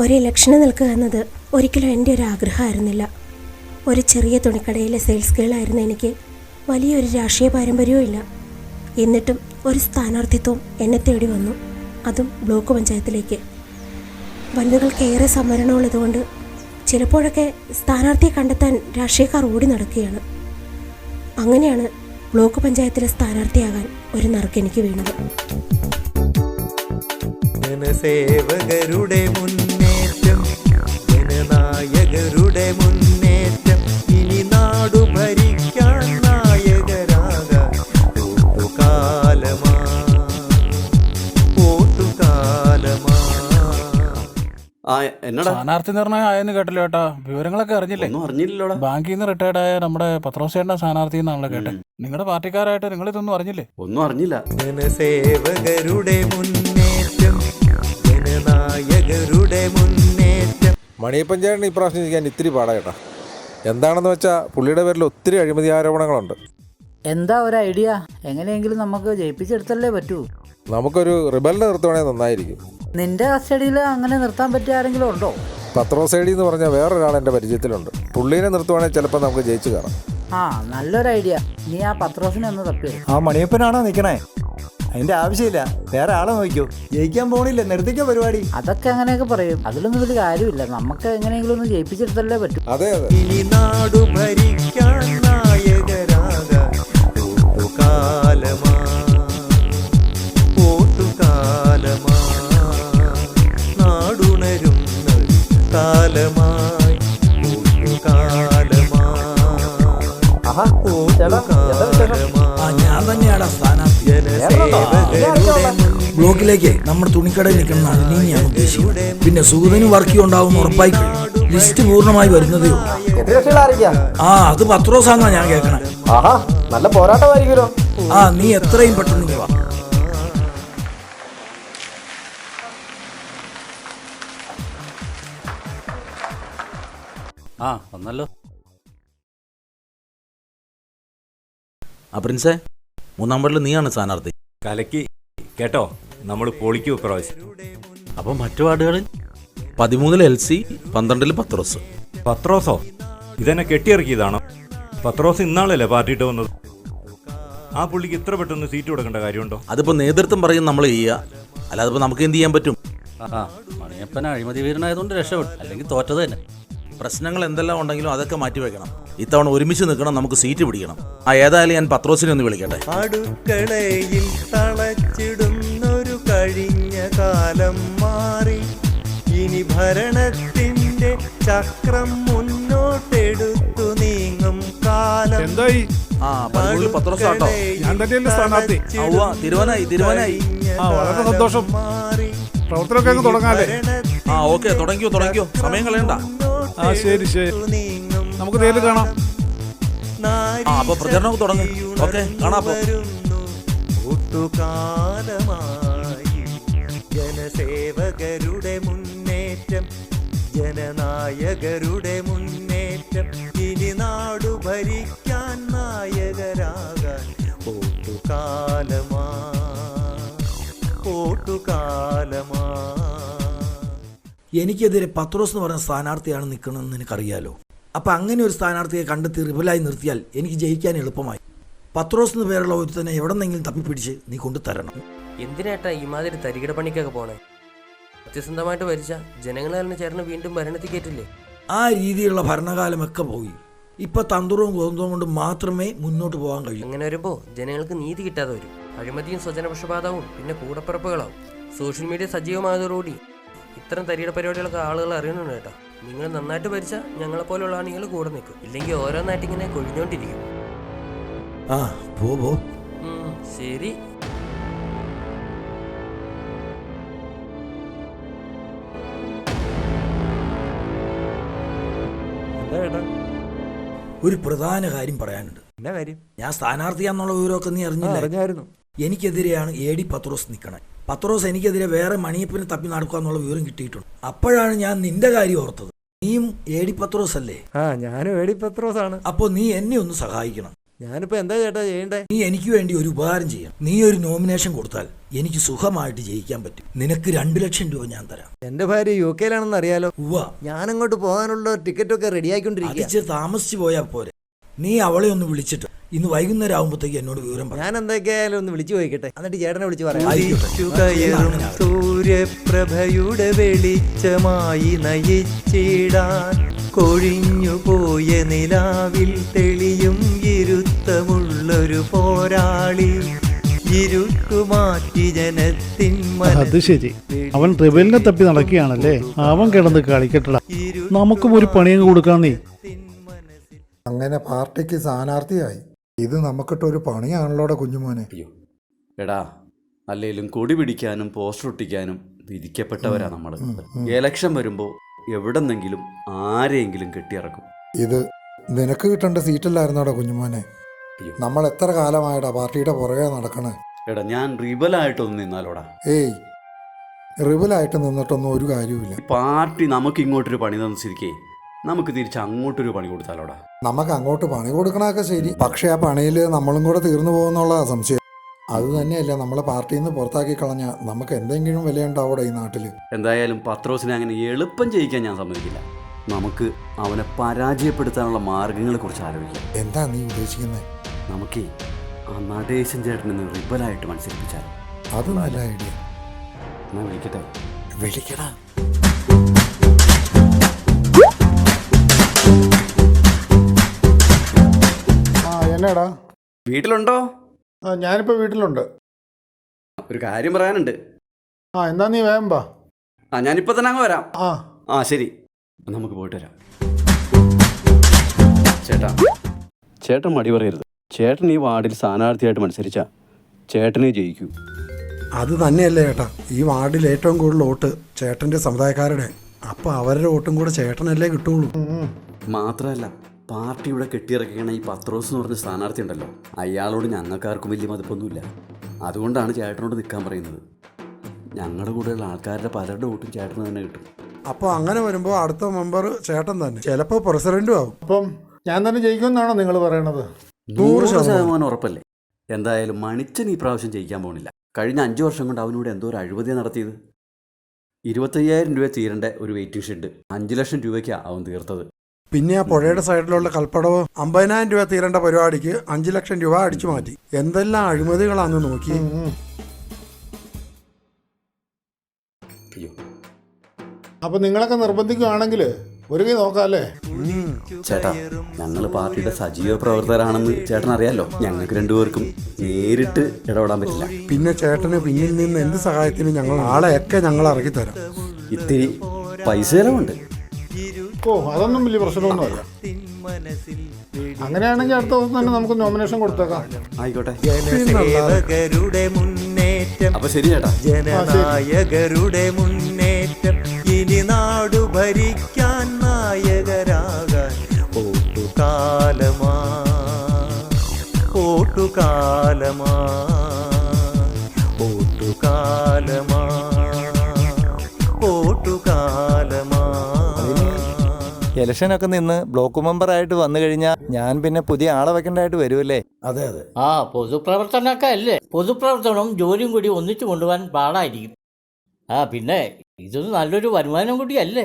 ഒരു ഇലക്ഷന് നിൽക്കുക എന്നത് ഒരിക്കലും എൻ്റെ ഒരു ആഗ്രഹമായിരുന്നില്ല. ഒരു ചെറിയ തുണിക്കടയിലെ സെയിൽസ് ഗേളായിരുന്ന എനിക്ക് വലിയൊരു രാഷ്ട്രീയ പാരമ്പര്യവും ഇല്ല. എന്നിട്ടും ഒരു സ്ഥാനാർത്ഥിത്വം എന്നെ തേടി വന്നു, അതും ബ്ലോക്ക് പഞ്ചായത്തിലേക്ക്. വനിതകൾക്ക് ഏറെ സംവരണമുള്ളതുകൊണ്ട് ചിലപ്പോഴൊക്കെ സ്ഥാനാർത്ഥിയെ കണ്ടെത്താൻ രാഷ്ട്രീയക്കാർ ഓടി നടക്കുകയാണ്. അങ്ങനെയാണ് ബ്ലോക്ക് പഞ്ചായത്തിലെ സ്ഥാനാർത്ഥിയാകാൻ ഒരു നറുക്ക് എനിക്ക് വീണത്. ജനസേവകരുടെ മുന്നേറ്റം, ജനനായകരുടെ മുന്നേറ്റം, ഇനി നാടു ഭരിക്കാൻ നായകരാകാൻ സ്ഥാനാർത്ഥി നിർണയം ആയെന്ന് കേട്ടല്ലോ ചേട്ടാ. വിവരങ്ങളൊക്കെ അറിഞ്ഞില്ലേ? അറിഞ്ഞില്ലല്ലോ. ബാങ്കിൽ നിന്ന് റിട്ടയർഡ് ആയ നമ്മുടെ പത്രോസേട്ടന്റെ സ്ഥാനാർത്ഥി എന്നാണല്ലോ കേട്ടെ. നിങ്ങളുടെ പാർട്ടിക്കാരായിട്ട് നിങ്ങൾ ഇതൊന്നും അറിഞ്ഞില്ലേ? ഒന്നും അറിഞ്ഞില്ല. ജനസേവകരുടെ മുന്നേറ്റം, ജനനായകരുടെ മുന്നേറ്റം. മണിയപ്പൻ ചേട്ടൻ ഇപ്രാവശ്യം ജയിക്കാൻ ഇത്തിരി പാടാ ചേട്ടാ. എന്താണെന്ന് വെച്ചാൽ പുള്ളിയുടെ പേരിൽ ഒത്തിരി അഴിമതി ആരോപണങ്ങളുണ്ട്. എന്താ ഒരു ഐഡിയ? എങ്ങനെയെങ്കിലും നമുക്ക് ജയിപ്പിച്ചെടുത്തല്ലേ പറ്റൂ. നമുക്കൊരു റിബലിനെ നിർത്തുവാണെങ്കിൽ നന്നായിരിക്കും. നിന്റെ കസ്റ്റഡിയിൽ അങ്ങനെ നിർത്താൻ പറ്റിയ ആരെങ്കിലും ഉണ്ടോ? പത്രോസൈഡി എന്ന് പറഞ്ഞാൽ വേറൊരാൾ എൻ്റെ പരിചയത്തിലുണ്ട്. പുള്ളീനെ നിർത്തുവാണെങ്കിൽ ചിലപ്പോൾ നമുക്ക് ജയിച്ചു കയറാം. ആ, നല്ലൊരു ഐഡിയ. നീ ആ പത്രോസിനെ ഒന്ന് തപ്പി. ആ മണിയപ്പനാണോ നിൽക്കണേ? അതിന്റെ ആവശ്യമില്ല, വേറെ ആളെ നോക്കിയോ. ജയിക്കാൻ പോണില്ല, നിർത്തിക്കോ പരിപാടി. അതൊക്കെ അങ്ങനെയൊക്കെ പറയും, അതിലൊന്നും വലിയ കാര്യമില്ല. നമുക്ക് എങ്ങനെയെങ്കിലും ഒന്ന് ജയിപ്പിച്ചെടുത്തല്ലേ പറ്റൂ. അതെ അതെ. ഇനി നാടു ഭരിക്കാൻ നായകരാകാൻ ഓട്ടുകാലമാ, നാടുണരുന്ന കാലമായി, ഞാൻ തന്നെയാണ് സ്ഥാനാർത്ഥി. ബ്ലോക്കിലേക്ക് നമ്മുടെ തുണിക്കടയിൽ നിൽക്കുന്ന അതിനെ ഞാൻ ഉദ്ദേശിക്കുന്നത്. പിന്നെ സൂതനും വർക്ക് ഉണ്ടാവും ഉറപ്പായി കഴിയും. ലിസ്റ്റ് പൂർണ്ണമായി വരുന്നതേ ഉള്ളൂ. ആ, അത് പത്രോസാന്നാ ഞാൻ കേൾക്കണേ. നല്ല പോരാട്ടമായിരിക്കുമല്ലോ. ആ, നീ എത്രയും പെട്ടെന്ന് വാ. ആ വന്നല്ലോ. ആ പ്രിൻസേ, 3-ാം വാർഡിൽ നീയാണ് സ്ഥാനാർത്ഥി. കലക്കി കേട്ടോ, നമ്മൾ പൊളിക്കൂ പ്രാവശ്യം. അപ്പം മറ്റു വാർഡുകളിൽ 13-ൽ LC, 12-ൽ പത്രോസ്. പത്രോസോ? ഇതെന്നെ കെട്ടിയിറക്കിയതാണോ? പത്രോസ് ഇന്നാളല്ലേ പാർട്ടിയിട്ട് വന്നത്. ആ പുള്ളിക്ക് ഇത്ര പെട്ടെന്ന് സീറ്റ് കൊടുക്കേണ്ട കാര്യമുണ്ടോ? അതിപ്പോൾ നേതൃത്വം പറയും നമ്മൾ ചെയ്യുക, അല്ലാതെ ഇപ്പോൾ നമുക്ക് എന്ത് ചെയ്യാൻ പറ്റും? ആ, മണിയപ്പന അഴിമതി വീരനായതുകൊണ്ട് രക്ഷപ്പെട്ടു, അല്ലെങ്കിൽ തോറ്റത് തന്നെ. പ്രശ്നങ്ങൾ എന്തെല്ലാം ഉണ്ടെങ്കിലും അതൊക്കെ മാറ്റി വെക്കണം. ഇത്തവണ ഒരുമിച്ച് നിൽക്കണം, നമുക്ക് സീറ്റ് പിടിക്കണം. ആ, ഏതായാലും ഞാൻ പത്രോസിനെ ഒന്ന് വിളിക്കട്ടെ. അടുക്കളയിൽ തളച്ചിടുന്നൊരു കഴിഞ്ഞ കാലം മാറി, ഇനി ഭരണത്തിന്റെ ചക്രം മുന്നോട്ടെടുത്തു നീങ്ങും കാലം. ആ, 13-ൽ പത്രോസ് ആട്ടോ. ഞാൻ തന്നെയല്ലേ സ്ഥാനാർത്ഥി. തിരുവനായി. വളരെ സന്തോഷം. പ്രവർത്തനമൊക്കെ അങ്ങ് തുടങ്ങാല്ലേ? ആ, ഓക്കെ, തുടങ്ങിയോ, സമയം കളയണ്ട. ആ, ശരി ശരി, നമുക്ക് നേരിൽ കാണാം. ആ, അപ്പൊ പ്രചരണം തുടങ്ങും. ഓക്കെ, കാണാം. ഒട്ടുകാലമായി ജനസേവകരുടെ മുന്നേറ്റം, ജനനായകരുടെ മുന്നേറ്റം, ഇനി നാടു ഭരിക്കാൻ നായകരാകാൻ ഓട്ടുകാലമാ. എനിക്കെതിരെ പത്രോസ് എന്ന് പറഞ്ഞ സ്ഥാനാർത്ഥിയാണ് നിൽക്കണമെന്ന് എനിക്കറിയാലോ. അപ്പം അങ്ങനെ ഒരു സ്ഥാനാർത്ഥിയെ കണ്ടെത്തി റിബലായി നിർത്തിയാൽ എനിക്ക് ജയിക്കാൻ എളുപ്പമായി. പത്രോസ് എന്ന് പേരുള്ള ഒരുത്തനെ എവിടെന്നെങ്കിലും തപ്പിപ്പിടിച്ച് നീ കൊണ്ടുതരണം. എന്തിനാട്ടാ ഈ മാതിരി തരികിട പണിക്കൊക്കെ പോണേ? സത്യസന്ധമായിട്ട് ഭരിച്ച ജനങ്ങളെ തന്നെ ചേർന്ന് വീണ്ടും ഭരണത്തിൽ കയറ്റില്ലേ? ആ രീതിയിലുള്ള ഭരണകാലമൊക്കെ പോയി. ഇപ്പൊ തന്ത്രവും ഗോതവും കൊണ്ട് മാത്രമേ മുന്നോട്ട് പോകാൻ കഴിയൂ. അങ്ങനെ വരുമ്പോൾ ജനങ്ങൾക്ക് നീതി കിട്ടാതെ വരും. അഴിമതിയും സ്വജനപക്ഷപാതവും പിന്നെ കൂടപ്പിറപ്പുകളാവും. സോഷ്യൽ മീഡിയ സജീവമായതോടുകൂടി ഇത്തരം തരികിട പരിപാടികളൊക്കെ ആളുകൾ അറിയുന്നുണ്ട് കേട്ടോ. നിങ്ങൾ നന്നായിട്ട് ഭരിച്ചാൽ ഞങ്ങളെപ്പോലുള്ള ആളുകൾ കൂടെ നിൽക്കും, ഇല്ലെങ്കിൽ ഓരോന്നായിട്ട് ഇങ്ങനെ കൊഴിഞ്ഞോണ്ടിരിക്കും. ആ, പോ. ശരി. ഒരു പ്രധാന കാര്യം പറയാനുണ്ട്. എന്നാ കാര്യം? ഞാൻ സ്ഥാനാർത്ഥിയാന്നുള്ള വിവരമൊക്കെ നീ അറിഞ്ഞില്ലായിരുന്നു. എനിക്കെതിരെയാണ് AD പത്രോസ് നിൽക്കണേ. പത്രോസ് എനിക്കെതിരെ വേറെ മണിയപ്പനെ തപ്പി നടക്കുക എന്നുള്ള വിവരം കിട്ടിയിട്ടുണ്ട്. അപ്പോഴാണ് ഞാൻ നിന്റെ കാര്യം ഓർത്തത്. നീയും AD പത്രോസ് അല്ലേ? ആ, ഞാനും AD പത്രോസ് ആണ്. അപ്പോൾ നീ എന്നെ ഒന്ന് സഹായിക്കണം. ഞാനിപ്പോ എന്താ ചേട്ടാ ചെയ്യണ്ടേ? നീ എനിക്ക് വേണ്ടി ഒരു ഉപകാരം ചെയ്യാം. നീ ഒരു നോമിനേഷൻ കൊടുത്താൽ എനിക്ക് സുഖമായിട്ട് ജയിക്കാൻ പറ്റും. നിനക്ക് 2 ലക്ഷം രൂപ ഞാൻ തരാം. എന്റെ ഭാര്യ UK യിലാണെന്ന് അറിയാലോ. ഉവ്വ. ഞാൻ അങ്ങോട്ട് പോകാനുള്ള ടിക്കറ്റ് ഒക്കെ റെഡി ആയിക്കൊണ്ടിരിക്കുക. അതിച്ച് താമസിച്ചു പോയാൽ പോരെ. നീ അവളെ ഒന്ന് വിളിച്ചിട്ട് ഇന്ന് വൈകുന്നേരം ആകുമ്പോഴത്തേക്ക് എന്നോട് വിവരം പറ. ഞാൻ എന്തൊക്കെയായാലും ഒന്ന് വിളിച്ചു ചോദിക്കട്ടെ, എന്നിട്ട് ചേട്ടനെ വിളിച്ച് പറയാം. ആയിക്കോട്ടെ. സൂര്യപ്രഭയുടെ വെളിച്ചമായി നയിച്ചിടാൻ കൊഴിഞ്ഞു പോയ നിലാവിൽ തെളിയും ഇരുത്തമുള്ളൊരു പോരാളി ഇരുട്ടുമാറ്റി ജനത്തിൻ അത് ശരി, അവൻ റിബലിനെ തപ്പി നടക്കുകയാണല്ലേ. അവൻ കിടന്ന് കളിക്കട്ടട, നമുക്കും ഒരു പണിയങ്ങ് കൊടുക്കാൻ. നീ അങ്ങനെ പാർട്ടിക്ക് സ്ഥാനാർത്ഥിയായി. ഇത് നമുക്കിട്ടൊരു പണിയാണല്ലോടെ കുഞ്ഞുമോനെ. അയ്യോ എടാ, അല്ലെങ്കിലും കൊടി പിടിക്കാനും പോസ്റ്റർ ഒട്ടിക്കാനും വിധിക്കപ്പെട്ടവരാ നമ്മൾ. ഇലക്ഷൻ വരുമ്പോൾ എവിടെന്നെങ്കിലും ആരെയെങ്കിലും കെട്ടിയിറക്കും. ഇത് നിനക്ക് കിട്ടേണ്ട സീറ്റല്ലായിരുന്നോടാ കുഞ്ഞുമോനെ. നമ്മൾ എത്ര കാലമായിട്ടാ പാർട്ടിയുടെ പുറകെ നടക്കണേ. എടാ, ഞാൻ റിബലായിട്ടൊന്ന് നിന്നാലോടാ. ഏയ്, റിബലായിട്ട് നിന്നിട്ടൊന്നും ഒരു കാര്യവുമില്ല. പാർട്ടി നമുക്ക് ഇങ്ങോട്ടൊരു പണി തന്നിരിക്കേ, നമുക്ക് തിരിച്ച് അങ്ങോട്ടൊരു പണി കൊടുത്താലോടാ. നമുക്ക് അങ്ങോട്ട് പണി കൊടുക്കണമൊക്കെ ശരി, പക്ഷെ ആ പണിയിൽ നമ്മളും കൂടെ തീർന്നു പോകുന്നുള്ള സംശയം. അത് തന്നെയല്ല, നമ്മളെ പാർട്ടിയിൽ നിന്ന് പുറത്താക്കി കളഞ്ഞാൽ നമുക്ക് എന്തെങ്കിലും വിലയുണ്ടാവൂടെ ഈ നാട്ടിൽ? എന്തായാലും പത്രോസിനെ അങ്ങനെ എളുപ്പം ജയിക്കാൻ ഞാൻ സമ്മതിക്കില്ല. നമുക്ക് അവനെ പരാജയപ്പെടുത്താനുള്ള മാർഗങ്ങളെ കുറിച്ച് ആലോചിക്കാം. എന്താ നീ ഉദ്ദേശിക്കുന്നത്? നമുക്കേ ആ നടേശൻ ചേട്ടനെ റിബലായിട്ട് മത്സരിപ്പിച്ചാൽ. അത് നല്ല ഐഡിയ. എന്നാ വിളിക്കട്ടെ. വിളിക്കടാ. എന്നാടാ, വീട്ടിലുണ്ടോ? ഞാനിപ്പോ വീട്ടിലുണ്ട്. ഒരു കാര്യം പറയാനുണ്ട്. എന്നാ നീ വേഗം വാ. ഞാനിപ്പോ തന്നെ അങ്ങ് വരാം. ശരി, നമുക്ക് പോയിട്ട് വരാം. ചേട്ടൻ മടി പറയരുത്. ചേട്ടൻ ഈ വാർഡിൽ സ്ഥാനാർത്ഥിയായിട്ട് മത്സരിച്ച ചേട്ടനെ ജയിക്കൂ. അത് തന്നെയല്ലേ ചേട്ടാ, ഈ വാർഡിൽ ഏറ്റവും കൂടുതൽ വോട്ട് ചേട്ടൻ്റെ സമുദായക്കാരുടെ. അപ്പോൾ അവരുടെ വോട്ടും കൂടെ ചേട്ടനല്ലേ കിട്ടുള്ളൂ. മാത്രമല്ല, പാർട്ടിയുടെ കെട്ടിയിറക്കിയാണ് ഈ പത്രോസ് എന്ന് പറഞ്ഞ സ്ഥാനാർത്ഥി ഉണ്ടല്ലോ, അയാളോട് ഞങ്ങൾക്കാർക്കും വലിയ മതിപ്പൊന്നുമില്ല. അതുകൊണ്ടാണ് ചേട്ടനോട് നിൽക്കാൻ പറയുന്നത്. ഞങ്ങളുടെ കൂടെയുള്ള ആൾക്കാരുടെ പലരുടെ വോട്ടും ചേട്ടന് തന്നെ കിട്ടും. അപ്പോൾ അങ്ങനെ വരുമ്പോൾ അടുത്ത മെമ്പർ ചേട്ടൻ തന്നെ, ചിലപ്പോൾ പ്രസിഡന്റും ആവും. അപ്പം ഞാൻ തന്നെ ജയിക്കുമെന്നാണോ നിങ്ങൾ പറയണത്? 100% ഉറപ്പല്ലേ? എന്തായാലും മണിച്ചൻ ഈ പ്രാവശ്യം ജയിക്കാൻ പോകുന്നില്ല. കഴിഞ്ഞ 5 വർഷം കൊണ്ട് അവനൂടെ എന്തോ ഒരു അഴിമതിയാണ് നടത്തിയത്. 25,000 രൂപ തീരേണ്ട ഒരു വെയിറ്റിംഗ് ഷെഡ് 5 ലക്ഷം രൂപയ്ക്കാണ് അവൻ തീർത്തത്. പിന്നെ ആ പുഴയുടെ സൈഡിലുള്ള കൽപ്പടവ് 50,000 രൂപ തീരേണ്ട പരിപാടിക്ക് 5 ലക്ഷം രൂപ അടിച്ചു മാറ്റി. എന്തെല്ലാം അഴിമതികളാന്ന് നോക്കി. അപ്പൊ നിങ്ങളൊക്കെ നിർബന്ധിക്കുകയാണെങ്കിൽ ഒരു കൈ നോക്കാല്ലേ? ചേട്ടാ, ഞങ്ങൾ പാർട്ടിയുടെ സജീവ പ്രവർത്തകരാണെന്ന് ചേട്ടൻ അറിയാലോ. ഞങ്ങൾക്ക് രണ്ടുപേർക്കും നേരിട്ട് ഇടപെടാൻ പറ്റില്ല. പിന്നെ ചേട്ടന് പിന്നിൽ നിന്ന് എന്ത് സഹായത്തിനും ഞങ്ങൾ ആളെയൊക്കെ ഞങ്ങൾ ഇറക്കി തരാം. ഇത്തിരി പൈസ ചെലവുണ്ട്. അതൊന്നും വലിയ പ്രശ്നമൊന്നുമല്ല. അങ്ങനെയാണെങ്കിൽ അടുത്ത ദിവസം തന്നെ നമുക്ക് നോമിനേഷൻ കൊടുത്തേക്കാം. ആയിക്കോട്ടെ. ജനസേവകരുടെ മുന്നേറ്റം, അപ്പൊ ശരി ചേട്ടാ. ജനനായകരുടെ മുന്നേറ്റം, ഇനി നാടു ഭരിക്കാൻ നായകരാകാൻ ഓട്ടുകാലമാ, ഓട്ടുകാലമാ, ഓട്ടുകാലമാ, ഓട്ടുകാലമാ. ഇലക്ഷനൊക്കെ നിന്ന് ബ്ലോക്ക് മെമ്പറായിട്ട് വന്നു കഴിഞ്ഞാൽ ഞാൻ പിന്നെ പുതിയ ആളെ വെക്കേണ്ടതായിട്ട് വരുമല്ലേ? അതെ അതെ. പൊതുപ്രവർത്തനമൊക്കെ അല്ലേ. പൊതുപ്രവർത്തനവും ജോലിയും കൂടി ഒന്നിച്ചു കൊണ്ടുപോകാൻ പാടായിരിക്കും. പിന്നെ ഇതൊന്നും നല്ലൊരു വരുമാനം കൂടിയല്ലേ.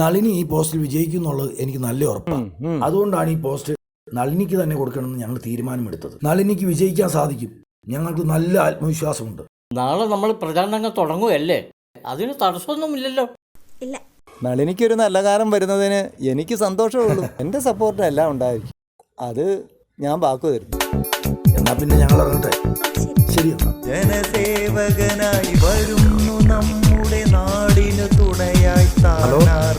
നളിനി ഈ പോസ്റ്റിൽ വിജയിക്കും എന്നുള്ളത് എനിക്ക് നല്ല ഉറപ്പാണ്. അതുകൊണ്ടാണ് ഈ പോസ്റ്റ് നളിനിക്ക് തന്നെ കൊടുക്കണമെന്ന് ഞങ്ങൾ തീരുമാനമെടുത്തത്. നളിനിക്ക് വിജയിക്കാൻ സാധിക്കും, ഞങ്ങൾക്ക് നല്ല ആത്മവിശ്വാസമുണ്ട്. നാളെ നമ്മൾ പ്രചാരണങ്ങൾ തുടങ്ങുകയല്ലേ, അതിന് തടസ്സമൊന്നുമില്ലല്ലോ. ഇല്ല, നളിനിക്കൊരു നല്ല കാലം വരുന്നതിന് എനിക്ക് സന്തോഷമുള്ളൂ. എൻ്റെ സപ്പോർട്ട് എല്ലാം ഉണ്ടായിരിക്കും. അത് ഞാൻ വാക്കു തരുന്നു. എന്നാ പിന്നെ ഞങ്ങൾ ഇറങ്ങട്ടെ. ശരി. ജനസേവകനായി വരുന്നു നമ്മുടെ നാടിന് തുണയായി.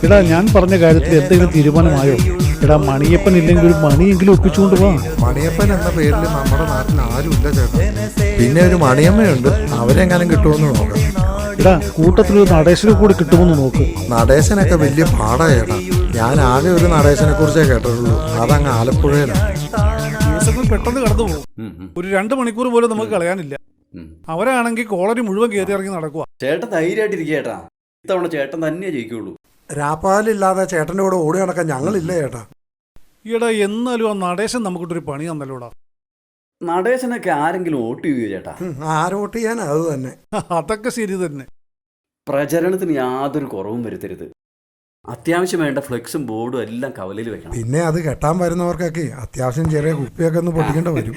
എടാ, ഞാൻ പറഞ്ഞ കാര്യത്തിൽ എന്തെങ്കിലും തീരുമാനമായോ? എടാ, മണിയപ്പൻ ഇല്ലെങ്കിൽ ഒരു മണിയെങ്കിലും ഒപ്പിച്ചുകൊണ്ട് പോവാ. മണിയപ്പൻ എന്ന പേരിൽ നമ്മുടെ നാട്ടിൽ ആരുമില്ല ചേട്ടാ. പിന്നെ ഒരു മണിയമ്മയുണ്ട്, അവരെങ്ങാനും കിട്ടുമെന്ന് നോക്കാം. എടാ, കൂട്ടത്തിലൊരു നടേശനെ കൂടി കിട്ടുമെന്ന് നോക്ക്. നടേശനൊക്കെ വലിയ പാടാ ചേട്ടാ. ഞാൻ ആകെ ഒരു നടേശനെ കുറിച്ചേ കേട്ടിട്ടുള്ളൂ, അതങ്ങ് ആലപ്പുഴയിലാണ്. പെട്ടെന്ന് കടന്നു പോകും. ഒരു 2 മണിക്കൂർ പോലും നമുക്ക് കളയാനില്ല. അവരാണെങ്കിൽ കോളനി മുഴുവൻ കയറി ഇറങ്ങി നടക്കുക. ചേട്ടൻ ധൈര്യമായിട്ടിരിക്കുക ചേട്ടാ. ഇത്തവണ ചേട്ടൻ തന്നെ ജയിക്കുള്ളൂ. രാപ്പാലില്ലാതെ ചേട്ടൻ്റെ കൂടെ ഓടി നടക്കാൻ ഞങ്ങളില്ല ചേട്ടാ. ഈടാ എന്നാലും ആ നടേശൻ നമുക്കിട്ടൊരു പണി തന്നല്ലോടാ. നടേശനൊക്കെ ആരെങ്കിലും വോട്ട് ചെയ്യുകയോ ചേട്ടാ? ആരോട്ട് ചെയ്യാൻ അത് തന്നെ. അതൊക്കെ ശരി തന്നെ. പ്രചരണത്തിന് യാതൊരു കുറവും വരുത്തരുത്. അത്യാവശ്യം വേണ്ട ഫ്ലെക്സും ബോർഡും എല്ലാം കവലയിൽ വെക്കണം. പിന്നെ അത് കെട്ടാൻ വരുന്നവർക്കൊക്കെ അത്യാവശ്യം ചെറിയ കുപ്പിയൊക്കെ ഒന്ന് പൊട്ടിക്കേണ്ടി വരും.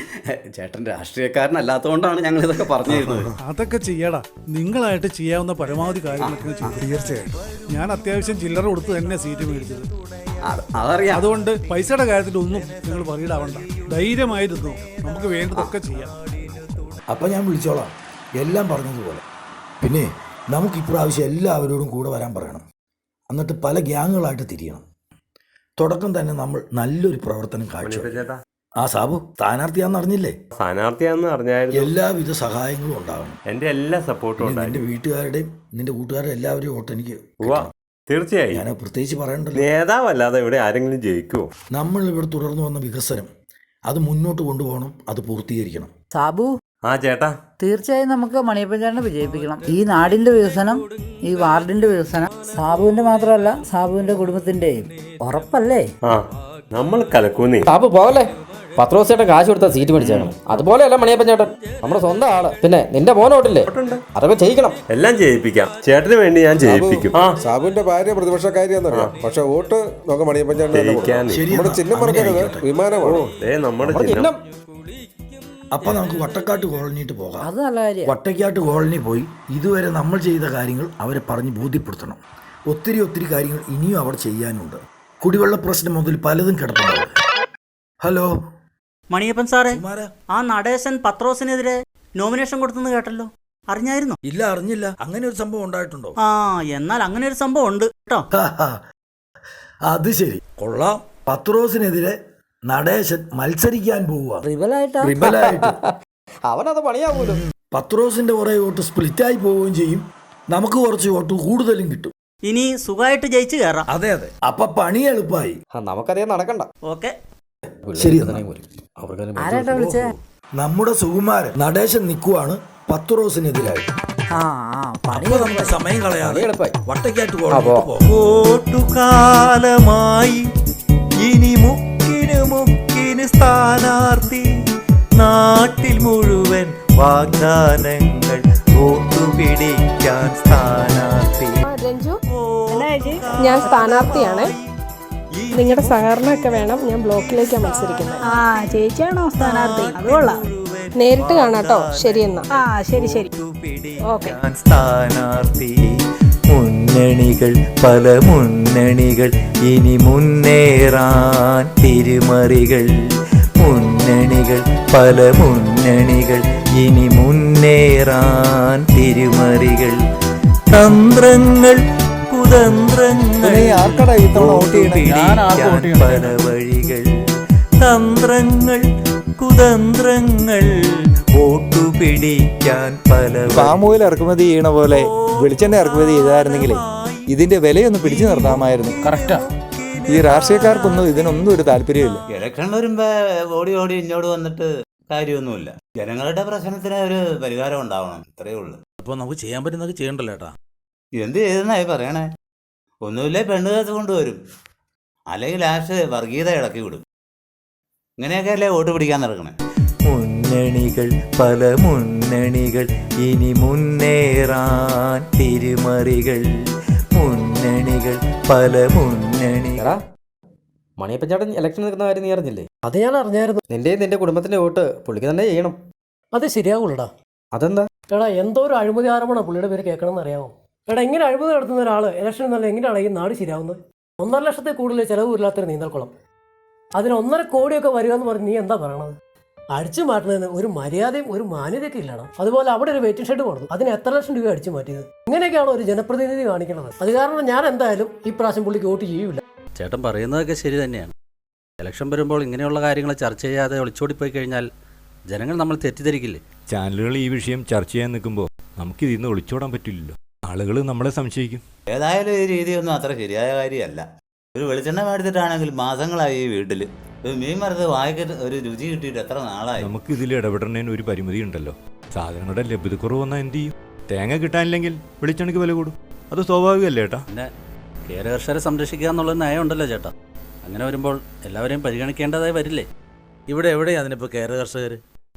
ചേട്ടൻ രാഷ്ട്രീയക്കാരനല്ലാത്തതുകൊണ്ടാണ് ഞങ്ങൾ ഇതൊക്കെ പറഞ്ഞു തരുന്നത്. അതൊക്കെ ചെയ്യടാ. നിങ്ങളായിട്ട് ചെയ്യാവുന്ന പരമാവധി കാര്യങ്ങളൊക്കെ ചെയ്യും. തീർച്ചയായിട്ടും. ഞാൻ അത്യാവശ്യം ചില്ലറ കൊടുത്ത് തന്നെ സീറ്റ് മേടിച്ചത്. അതറിയാം. അതുകൊണ്ട് പൈസയുടെ കാര്യത്തിലൊന്നും നിങ്ങൾ പറയിടാവണ്ട. ധൈര്യമായിരുന്നു, നമുക്ക് വേണ്ടതൊക്കെ ചെയ്യാം. അപ്പം ഞാൻ വിളിച്ചോളാം, എല്ലാം പറഞ്ഞതുപോലെ. പിന്നെ നമുക്ക് ഇപ്രാവശ്യം എല്ലാവരോടും കൂടെ വരാൻ പറയണം. എന്നിട്ട് പല ഗ്യാങ്ങുകളായിട്ട് തിരിയണം. തുടക്കം തന്നെ നമ്മൾ നല്ലൊരു പ്രവർത്തനം കാഴ്ച. ആ സാബു സ്ഥാനാർത്ഥിയാന്ന് അറിഞ്ഞില്ലേ? സ്ഥാനാർത്ഥിയാന്ന് അറിഞ്ഞായിരുന്നു. എല്ലാവിധ സഹായങ്ങളും ഉണ്ടാവണം. എന്റെ എല്ലാ സപ്പോർട്ടും ഉണ്ട്. നിന്റെ വീട്ടുകാരുടെയും നിന്റെ കൂട്ടുകാരുടെ എല്ലാവരെയും വോട്ട് എനിക്ക് തീർച്ചയായും. ഞാൻ പ്രത്യേകിച്ച് പറയണ്ടല്ലോ. നേതാവല്ലാതെ ഇവിടെ ആരെങ്കിലും ജയിക്കുമോ? നമ്മൾ ഇവിടെ തുടർന്നു വന്ന വികസനം അത് മുന്നോട്ട് കൊണ്ടുപോകണം, അത് പൂർത്തീകരിക്കണം. സാബു. ആ ചേട്ടാ, തീർച്ചയായും നമുക്ക് മണിയപ്പൻ ചേട്ടനെ വിജയിപ്പിക്കണം. ഈ നാടിന്റെ വികസനം, ഈ വാർഡിന്റെ വികസനം സാബുവിന്റെ മാത്രമല്ല സാബുവിന്റെ കുടുംബത്തിന്റെയും. ഉറപ്പല്ലേ? ആ നമ്മൾ കലക്കൂന്നേ. സാബു പോകല്ലേ. പത്രോസ് ചേട്ടൻ കാശ് കൊടുത്ത സീറ്റ് മേടിച്ചേക്കണം. അതുപോലെയല്ല മണിയപ്പൻ ചേട്ടൻ, നമ്മുടെ സ്വന്തം ആള്. പിന്നെ നിന്റെ മോനോട്ടില്ലേ, അതൊക്കെ ചെയ്യിക്കണം. എല്ലാം ചെയ്യിപ്പിക്കാം. ചേട്ടന് വേണ്ടി ഞാൻ ചെയ്യിപ്പിക്കും. സാബുവിന്റെ ഭാര്യ പ്രതിപക്ഷക്കാരിയാന്നറിയാം. പക്ഷെ വോട്ട് നമുക്ക് മണിയപ്പൻ ചേട്ടൻ ചിഹ്നം പറഞ്ഞത് വിമാനമാണ്. നമ്മുടെ ചിഹ്നം. അപ്പൊ നമുക്ക് വട്ടക്കാട്ട് കോളനിയിട്ട് പോകാം. അത് നല്ല കാര്യം. വട്ടക്കാട്ട് കോളനി പോയി ഇതുവരെ നമ്മൾ ചെയ്ത കാര്യങ്ങൾ അവരെ പറഞ്ഞ് ബോധ്യപ്പെടുത്തണം. ഒത്തിരി കാര്യങ്ങൾ ഇനിയും അവിടെ ചെയ്യാനുണ്ട്. കുടിവെള്ള പ്രശ്നം മുതൽ പലതും കിടപ്പുണ്ട്. ഹലോ മണിയപ്പൻ സാറേ, ആ നടേശൻ പത്രോസിനെതിരെ നോമിനേഷൻ കൊടുത്തെന്ന് കേട്ടല്ലോ, അറിഞ്ഞായിരുന്നോ? ഇല്ല, അറിഞ്ഞില്ല. അങ്ങനെ ഒരു സംഭവം ഉണ്ടായിട്ടുണ്ടോ? ആ, എന്നാൽ അങ്ങനെ ഒരു സംഭവം ഉണ്ട് കേട്ടോ. അത് ശരി, കൊള്ളാം. പത്രോസിനെതിരെ നടേശൻ മത്സരിക്കാൻ പോവുക. അവനത് പണിയാവൂലോ. പത്രോസിന്റെ കുറെ വോട്ട് സ്പ്ലിറ്റായി പോവുകയും ചെയ്യും, നമുക്ക് കുറച്ച് വോട്ട് കൂടുതലും കിട്ടും. ഇനി സുഖമായിട്ട് ജയിച്ചു കയറാം. അതെ. അപ്പൊ പണി എളുപ്പമായി. നമുക്കറിയാൻ നടക്കണ്ട. ഓക്കെ, ശരി. ആരാട്ടാ വിളിച്ചേ? നമ്മുടെ സുകുമാരൻ നടേശൻ നിൽക്കുവാണ് പത്രോസിനെതിരായി. നമുക്ക് സമയം കളയാതെ വട്ടക്കാട്ട് വോട്ടുകാലമായി ഇനി മുക്കിന് സ്ഥാനാർത്ഥി. നാട്ടിൽ മുഴുവൻ വാഗ്ദാനങ്ങൾ, വോട്ടുപിടിക്കാൻ സ്ഥാനാർത്ഥി. രഞ്ജു, ഞാൻ സ്ഥാനാർത്ഥിയാണ്. നിങ്ങളുടെ സഹകരണമൊക്കെ വേണം. ഞാൻ ബ്ലോക്കിലേക്കാണ് മത്സരിക്കുന്നത്. ആ, ചേച്ചിയാണോ സ്ഥാനാർത്ഥി? അതുകൊള്ളാം. നേരിട്ട് കാണാട്ടോ. ശരി എന്നാ. ആ, ശരി. ഓക്കെ. സ്ഥാനാർത്ഥി. മുന്നണികൾ, പല മുന്നണികൾ, ഇനി മുന്നേറാൻ തിരുമറികൾ. മുന്നണികൾ, പല മുന്നണികൾ, ഇനി മുന്നേറാൻ തിരുമറികൾ. തന്ത്രങ്ങൾ, കുതന്ത്രങ്ങൾ, പല വഴികൾ. തന്ത്രങ്ങൾ, കുതന്ത്രങ്ങൾ, വോട്ടു പിടിക്കാൻ പല. പാമോയിൽ ഇറക്കുമതി ചെയ്യണ പോലെ വെളിച്ചെണ്ണ ഇറക്കുമതി ചെയ്തായിരുന്നെങ്കിലേ ഇതിന്റെ വിലയൊന്ന് പിടിച്ചു നിർത്താമായിരുന്നു. കറക്റ്റാ. ഈ രാഷ്ട്രീയക്കാർക്കൊന്നും ഇതിനൊന്നും ഒരു താല്പര്യമില്ല. ഇലക്ഷൻ വരുമ്പോ ഓടി ഇങ്ങോട്ട് വന്നിട്ട് കാര്യമൊന്നുമില്ല. ജനങ്ങളുടെ പ്രശ്നത്തിന് ഒരു പരിഹാരം ഉണ്ടാവണം, ഇത്രയേ ഉള്ളൂ. അപ്പൊ നമുക്ക് ചെയ്യാൻ പറ്റുന്നത് ചെയ്യണ്ടല്ലോ ഏട്ടാ. എന്ത് ചെയ്തെന്നായി പറയണേ? ഒന്നുമില്ലേ പെണ്ണ് കേസ് കൊണ്ടുവരും, അല്ലെങ്കിൽ ലാസ്റ്റ് വർഗീയത ഇളക്കി വിടും. ഇങ്ങനെയൊക്കെ അല്ലേ വോട്ട് പിടിക്കാൻ നടക്കണേ. മുന്നണികൾ, പല മുന്നണികൾ, ഇനി മുന്നേറാൻ തിരുമറികൾ. മുന്നണികൾ, പല മുന്നണികൾ. മണിയപ്പൻ ചേട്ടൻ ഇലക്ഷൻ നിൽക്കുന്ന കാര്യം നീ അറിഞ്ഞില്ലേ? അത് ഞാൻ അറിഞ്ഞായിരുന്നു. നിന്റെ കുടുംബത്തിന്റെ വോട്ട് പുള്ളിക്ക് തന്നെ ചെയ്യണം. അത് ശരിയാവൂലടാ. അതെന്താ? എടാ, എന്തോ ഒരു അഴിമതി ആരോപണം പുള്ളിയുടെ പേര് കേൾക്കണമെന്ന് അറിയാമോ? എടാ, ഇങ്ങനെ അഴിമതി നടത്തുന്ന ഒരാൾ ഇലക്ഷൻ നല്ല എങ്ങനെയാണ് ഈ നാട് ശരിയാവുന്നത്? 1.5 ലക്ഷത്തിൽ കൂടുതൽ ചിലവില്ലാത്തൊരു നീന്തൽക്കുളം, അതിന് 1.5 കോടിയൊക്കെ വരിക എന്ന് പറഞ്ഞ് നീ എന്താ പറയണത്? അടിച്ചു മാറ്റുന്നതിന് ഒരു മര്യാദയും ഒരു മാന്യതയൊക്കെ ഇല്ലണം. അതുപോലെ അവിടെ ഒരു വെയിറ്റിംഗ് ഷെഡ് കൊടുത്തു, അതിന് എത്ര ലക്ഷം രൂപ അടിച്ചു മാറ്റിയത്? ഇങ്ങനെയൊക്കെയാണ് ഒരു ജനപ്രതിനിധി കാണിക്കുന്നത്. അത് കാരണം ഞാൻ എന്തായാലും ഈ പ്രാവശ്യം പുള്ളിക്ക് വോട്ട് ചെയ്യൂല. ചേട്ടൻ പറയുന്നതൊക്കെ ശരി തന്നെയാണ്. ഇലക്ഷൻ വരുമ്പോൾ ഇങ്ങനെയുള്ള കാര്യങ്ങൾ ചർച്ച ചെയ്യാതെ ഒളിച്ചോടിപ്പോയി കഴിഞ്ഞാൽ ജനങ്ങൾ നമ്മൾ തെറ്റിദ്ധരിക്കില്ലേ? ചാനലുകൾ ഈ വിഷയം ചർച്ച ചെയ്യാൻ നിൽക്കുമ്പോൾ നമുക്കിതിൽ നിന്ന് ഒളിച്ചോടാൻ പറ്റില്ലല്ലോ. ആളുകൾ നമ്മളെ സംശയിക്കും. ഏതായാലും ഈ രീതിയൊന്നും അത്ര ശരിയായ കാര്യമല്ല. ഒരു വെളിച്ചെണ്ണ മേടിച്ചിട്ടാണെങ്കിൽ മാസങ്ങളായി ഈ വീട്ടിൽ. ഒരു മീൻ മരത്ത് വായിക്ക് ഒരു രുചി കിട്ടിയിട്ട് എത്ര നാളായി. നമുക്ക് ഇതിൽ ഇടപെടുന്നതിന് ഒരു പരിമിതി ഉണ്ടല്ലോ. സാധനങ്ങളുടെ ലഭ്യതക്കുറവ് വന്നാൽ എന്ത് ചെയ്യും? തേങ്ങ കിട്ടാനില്ലെങ്കിൽ വെളിച്ചെണ്ണയ്ക്ക് വില കൂടും. അത് സ്വാഭാവികമല്ലേ ചേട്ടാ? പിന്നെ കേരകർഷകരെ സംരക്ഷിക്കുക എന്നുള്ള നയം ഉണ്ടല്ലോ ചേട്ടാ. അങ്ങനെ വരുമ്പോൾ എല്ലാവരെയും പരിഗണിക്കേണ്ടതായി വരില്ലേ? ഇവിടെ എവിടെയാണ് അതിനിപ്പോൾ കേരള കർഷകർ?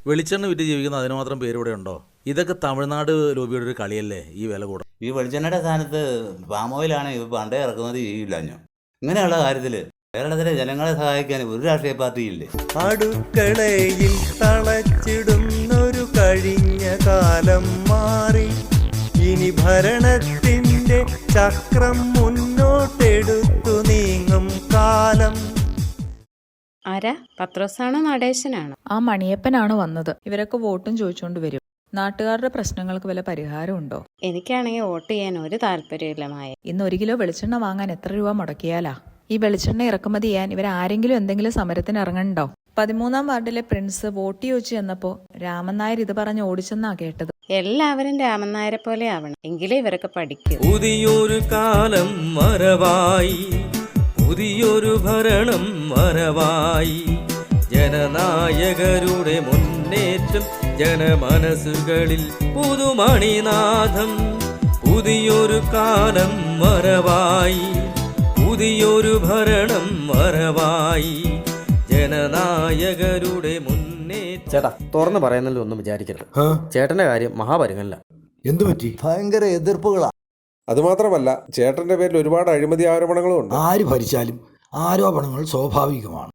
വെളിച്ചെണ്ണ വിറ്റ് ജീവിക്കുന്ന അതിന് മാത്രം പേര് ഇവിടെ ഉണ്ടോ? ഇതൊക്കെ തമിഴ്നാട് ലോബിയുടെ ഒരു കളിയല്ലേ ഈ വില കൂടും. ഈ വെളിച്ചെണ്ണയുടെ സ്ഥാനത്ത് പാം ഓയിലാണ് ഇത് പണ്ടേ ഇറക്കുന്നത് ചെയ്യില്ലാഞ്ഞോ. ഇങ്ങനെയുള്ള കാര്യത്തിൽ കേരളത്തിലെ ജനങ്ങളെ സഹായിക്കാൻ ഒരു രാഷ്ട്രീയ പാർട്ടിയില്ലേ? അടുക്കളയിൽ തളച്ചിടുന്നൊരു കഴിഞ്ഞ കാലം മാറി, ഇനി ഭരണത്തിന്റെ ചക്രം മുന്നോട്ടെടുത്തു നീങ്ങും കാലം. ആരാ? പത്രോസാണോ നടേശനാണോ? ആ മണിയപ്പനാണ് വന്നത്. ഇവരൊക്കെ വോട്ടും ചോദിച്ചുകൊണ്ട് വരും. നാട്ടുകാരുടെ പ്രശ്നങ്ങൾക്ക് വല്ല പരിഹാരം ഉണ്ടോ? എനിക്കാണെങ്കിൽ വോട്ട് ചെയ്യാൻ ഒരു താല്പര്യമില്ല മായ. ഇന്ന് 1 കിലോ വെളിച്ചെണ്ണ വാങ്ങാൻ എത്ര രൂപ മുടക്കിയാലാ? ഈ വെളിച്ചെണ്ണ ഇറക്കുമതി ചെയ്യാൻ ഇവരാരെങ്കിലും എന്തെങ്കിലും സമരത്തിന് ഇറങ്ങണ്ടോ? 13-ാം വാർഡിലെ പ്രിൻസ് വോട്ട് ചോദിച്ചു ചെന്നപ്പോ രാമൻ നായർ ഇത് പറഞ്ഞ് ഓടിച്ചെന്നാ കേട്ടത്. എല്ലാവരും രാമൻ നായരെ പോലെ ആവണം, എങ്കിലേ ഇവരൊക്കെ പഠിക്കൂ. പുതിയൊരു കാലം വരവായി, പുതിയൊരു ഭരണം വരവായി, ജനനായകരുടെ മുന്നേറ്റം ജനമനസ്സുകളിൽ പുതുമണിനാഥം. പുതിയൊരു കാലം വരവായി, പുതിയൊരു ഭരണം വരവായി, ജനനായകരുടെ മുന്നേറ്റം. ചേട്ടാ, തുറന്ന് പറയുന്നല്ലോ ഒന്നും വിചാരിക്കരുത്. ചേട്ടന്റെ കാര്യം മഹാപരിഗണന. എന്തു പറ്റി? ഭയങ്കര എതിർപ്പുകളാ. അതുമാത്രമല്ല, ചേട്ടന്റെ പേരിൽ ഒരുപാട് അഴിമതി ആരോപണങ്ങളും ഉണ്ട്. ആര് ഭരിച്ചാലും ആരോപണങ്ങൾ സ്വാഭാവികമാണ്.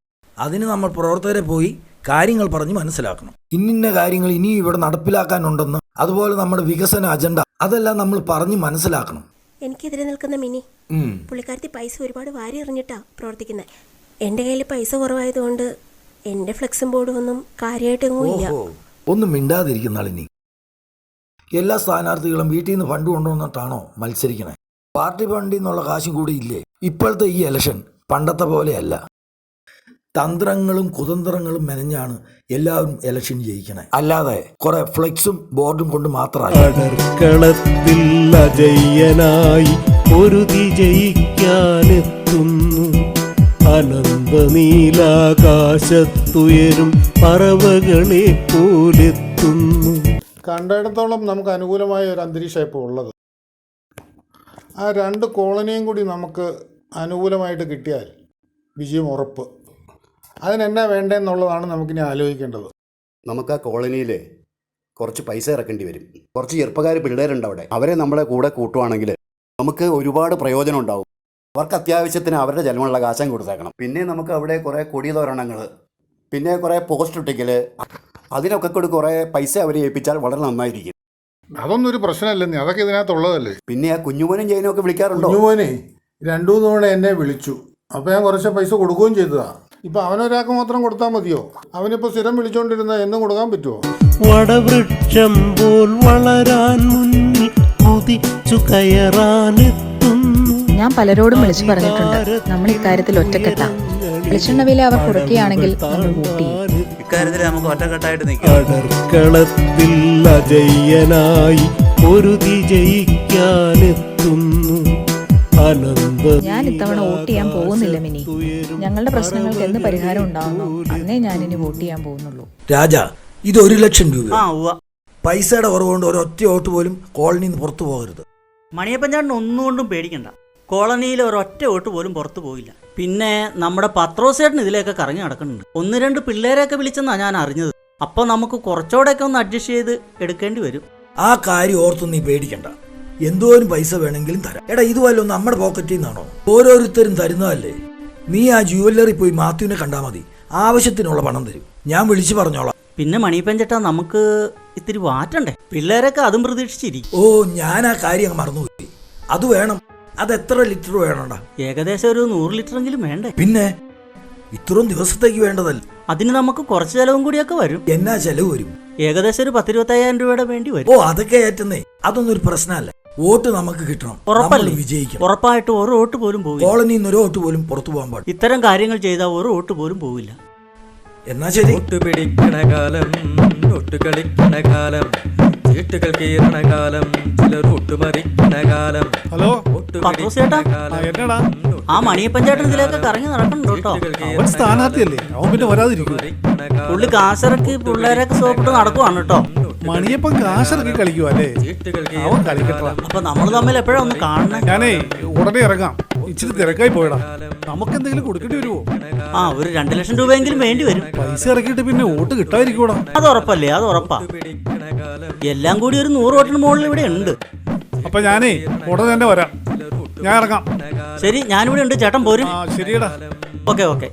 അതിന് നമ്മൾ പ്രവർത്തകരെ പോയി കാര്യങ്ങൾ പറഞ്ഞ് മനസ്സിലാക്കണം. ഇന്നിന്ന കാര്യങ്ങൾ ഇനി ഇവിടെ നടപ്പിലാക്കാനുണ്ടെന്ന്, അതുപോലെ നമ്മുടെ വികസന അജണ്ട, അതെല്ലാം നമ്മൾ പറഞ്ഞ് മനസ്സിലാക്കണം. എനിക്കെതിരെ നിൽക്കുന്ന മിനി പുള്ളിക്കാരത്തി പൈസ ഒരുപാട് വാരി എറിഞ്ഞിട്ടാ പ്രവർത്തിക്കുന്നത്. എൻ്റെ കയ്യിൽ പൈസ കുറവായതുകൊണ്ട് എൻ്റെ ഫ്ലെക്സും ബോർഡും ഒന്നും കാര്യമായിട്ടെങ്ങും ഇല്ല. ഒന്നും മിണ്ടാതിരിക്കുന്നാളിനി. എല്ലാ സ്ഥാനാർത്ഥികളും വീട്ടിൽ നിന്ന് ഫണ്ട് കൊണ്ടുവന്നിട്ടാണോ മത്സരിക്കണേ? പാർട്ടി ഫണ്ടിൽ നിന്നുള്ള കാശും കൂടി ഇല്ലേ? ഇപ്പോഴത്തെ ഈ ഇലക്ഷൻ പണ്ടത്തെ പോലെയല്ല. തന്ത്രങ്ങളും കുതന്ത്രങ്ങളും മെനഞ്ഞാണ് എല്ലാവരും ഇലക്ഷൻ ജയിക്കണേ, അല്ലാതെ കുറെ ഫ്ലെക്സും ബോർഡും കൊണ്ട് മാത്രമല്ല. കളത്തിൽ അജയ്യനായി പൊരുതി ജയിക്കാനെത്തുന്നു, അനന്ത നീലാകാശത്തുയരും പറവകളെ പോലെത്തുന്നു. കണ്ടിടത്തോളം നമുക്ക് അനുകൂലമായ ഒരു അന്തരീക്ഷം ഇപ്പോൾ ഉള്ളത്. ആ 2 കോളനിയും കൂടി നമുക്ക് അനുകൂലമായിട്ട് കിട്ടിയാൽ വിജയം ഉറപ്പ്. അതിനെന്നാ വേണ്ടതെന്നുള്ളതാണ് നമുക്കിനി ആലോചിക്കേണ്ടത്. നമുക്ക് ആ കോളനിയിൽ കുറച്ച് പൈസ ഇറക്കേണ്ടി വരും. കുറച്ച് ചെറുപ്പക്കാർ പിള്ളേരുണ്ട് അവിടെ. അവരെ നമ്മളെ കൂടെ കൂട്ടുവാണെങ്കിൽ നമുക്ക് ഒരുപാട് പ്രയോജനം ഉണ്ടാവും. അവർക്ക് അത്യാവശ്യത്തിന് അവരുടെ ജലമുള്ള കാശം കൊടുത്തേക്കണം. പിന്നെ നമുക്ക് അവിടെ കുറേ കൊടിതോരണങ്ങൾ, പിന്നെ കുറേ പോസ്റ്റ് ഒട്ടിക്കൽ, അതിനൊക്കെ കൂടി കുറേ പൈസ അവരെ ഏൽപ്പിച്ചാൽ വളരെ നന്നായിരിക്കും. അതൊന്നും ഒരു പ്രശ്നമല്ലെന്നേ, അതൊക്കെ ഇതിനകത്തുള്ളതല്ലേ. പിന്നെ ആ കുഞ്ഞുമോനും ജയനും ഒക്കെ വിളിക്കാറുണ്ടോ? കുഞ്ഞുമോനെ 2-3 തവണ എന്നെ വിളിച്ചു. അപ്പോൾ ഞാൻ കുറച്ച് പൈസ കൊടുക്കുകയും ചെയ്തതാ. ഇപ്പം അവനൊരാൾക്ക് മാത്രം കൊടുത്താൽ മതിയോ? അവനിപ്പോൾ സ്ഥിരം വിളിച്ചുകൊണ്ടിരുന്ന എന്നും കൊടുക്കാൻ പറ്റുമോ? വടവൃക്ഷം പോൽ വളരാൻ മുന്നിൽ കുതിച്ചു കയറാനെത്തുന്നു. ഞാൻ പലരോടും വിളിച്ചു പറഞ്ഞിട്ടുണ്ട്, നമ്മൾ ഇക്കാര്യത്തിൽ ഒറ്റക്കെട്ടാ. വെളിച്ചെണ്ണ വില അവർ കുറയ്ക്കുകയാണെങ്കിൽ നമ്മൾ വോട്ട് ചെയ്യും. ഇക്കാര്യത്തിൽ നമുക്ക് ഒറ്റക്കെട്ടായിട്ട് നിൽക്കാം. കളത്തിൽ അജയ്യനായി പൊരുതി ജയിക്കാനെത്തുന്നു, അനന്ത. ഞാൻ ഇത്തവണ വോട്ട് ചെയ്യാൻ പോകുന്നില്ല മിനി. ഞങ്ങളുടെ പ്രശ്നങ്ങൾക്ക് എന്ന് പരിഹാരം ഉണ്ടാവുന്നു അന്നേ ഞാനിനി വോട്ട് ചെയ്യാൻ പോകുന്നുള്ളൂ. രാജ, ഇത് 1 ലക്ഷം രൂപ. പൈസയുടെ കുറവുകൊണ്ട് ഒരൊറ്റ വോട്ട് പോലും കോളനിയിൽ നിന്ന് പുറത്തു പോകരുത്. മണിയപ്പഞ്ചാണ്ടിന് ഒന്നുകൊണ്ടും പേടിക്കണ്ട. കോളനിയിൽ ഒരൊറ്റ വോട്ട് പോലും പുറത്തു പോയില്ല. പിന്നെ നമ്മുടെ പത്രോസേട്ടൻ ഇതിലേക്ക് കറങ്ങി നടക്കുന്നുണ്ട്. 1-2 പിള്ളേരെയൊക്കെ വിളിച്ചെന്നാണ് ഞാൻ അറിഞ്ഞത്. അപ്പോൾ നമുക്ക് കുറച്ചുകൂടെയൊക്കെ ഒന്ന് അഡ്ജസ്റ്റ് ചെയ്ത് എടുക്കേണ്ടി വരും. ആ കാര്യം ഓർത്തു നീ പേടിക്കണ്ട. എന്തോരം പൈസ വേണമെങ്കിലും തരാം. എടാ, ഇതുവല്ലോ നമ്മുടെ പോക്കറ്റിൽ നിന്നാണോ? ഓരോരുത്തരും തരുന്നതല്ലേ. നീ ആ ജുവല്ലറി പോയി മാത്യുവിനെ കണ്ടാൽ മതി, ആവശ്യത്തിനുള്ള പണം തരും. ഞാൻ വിളിച്ചു പറഞ്ഞോളാം. പിന്നെ മണിയപ്പഞ്ചേട്ടാ, നമുക്ക് ഇത്തിരി വാറ്റണ്ടേ? പിള്ളേരൊക്കെ അതും പ്രതീക്ഷിച്ചിരിക്കും. ഓ, ഞാൻ ആ കാര്യം മറന്നുപോയി. അത് വേണം. അത് എത്ര ലിറ്റർ വേണോടാ? ഏകദേശം ഒരു 100 ലിറ്ററെങ്കിലും വേണ്ടേ? പിന്നെ ഇത്രയും ദിവസത്തേക്ക് വേണ്ടതല്ല. അതിന് നമുക്ക് കുറച്ച് ചെലവും കൂടിയൊക്കെ വരും. എന്നാ ചെലവ് വരും? ഏകദേശം ഒരു 10-25,000 രൂപയുടെ വേണ്ടി വരും. ഓ, അതൊക്കെ ഏറ്റുന്നേ. അതൊന്നും ഒരു പ്രശ്നമല്ല. വോട്ട് നമുക്ക് കിട്ടണം, ഉറപ്പല്ലേ? വിജയിക്കണം. ഉറപ്പായിട്ട് ഒരു വോട്ട് പോലും പോകില്ല. കോളനിയിൽ നിന്ന് ഒരു വോട്ട് പോലും പുറത്തു പോകാൻ പാടില്ല. ഇത്തരം കാര്യങ്ങൾ ചെയ്താൽ ഒരു വോട്ട് പോലും പോകില്ല. എന്നാ ശരി. ഒട്ടുപിടിക്കണ കാലം, ഒട്ടുകളിക്കണ കാലം, ചീട്ടുകൾ കീറണ കാലം, ചിലർ ഒട്ടുമറിക്കണ കാലം. ഹലോ പത്രോസേട്ടാ, എന്നടാ? ആ മണിയപ്പഞ്ചേട്ടൻ ഇതിലേക്ക് കറങ്ങി നടക്കണുണ്ട് കേട്ടോ. അവൻ സ്ഥാനാർത്ഥിയല്ലേ, അവൻ പിന്നെ വരാതിരിക്കും. പുള്ളി കാശിറക്കി പിള്ളേരൊക്കെ സോപ്പിട്ട് നടക്കുവാണ് കേട്ടോ. മണിയപ്പൻ കാശിറക്കി കളിക്കുവല്ലേ? അവൻ കളിക്കട്ടെ. അപ്പൊ നമ്മൾ തമ്മിൽ എപ്പോഴാ ഒന്ന് കാണണേ? ഞാനേ ഉടനെ ഇറങ്ങാം. ഇച്ചിരി തിരക്കായി പോയടാ. നമുക്ക് എന്തെങ്കിലും കൊടുക്കേണ്ടി വരുമോ? ആ, ഒരു 2 ലക്ഷം രൂപയെങ്കിലും വേണ്ടി വരും. പൈസ ഇറക്കിയിട്ട് പിന്നെ വോട്ട് കിട്ടാതിരിക്കൂടാ. അത് ഉറപ്പല്ലേ, അത് ഉറപ്പാ. എല്ലാം കൂടി ഒരു 100 വോട്ടിന് മുകളിൽ ഇവിടെ ഉണ്ട്. അപ്പൊ ഞാനേ ഉടനെ തന്നെ വരാം. ഞാൻ ഇറങ്ങാം. ശരി, ഞാനിവിടെ ഉണ്ട്. ചേട്ടൻ പോരും. ശരിയടാ. Okay okay.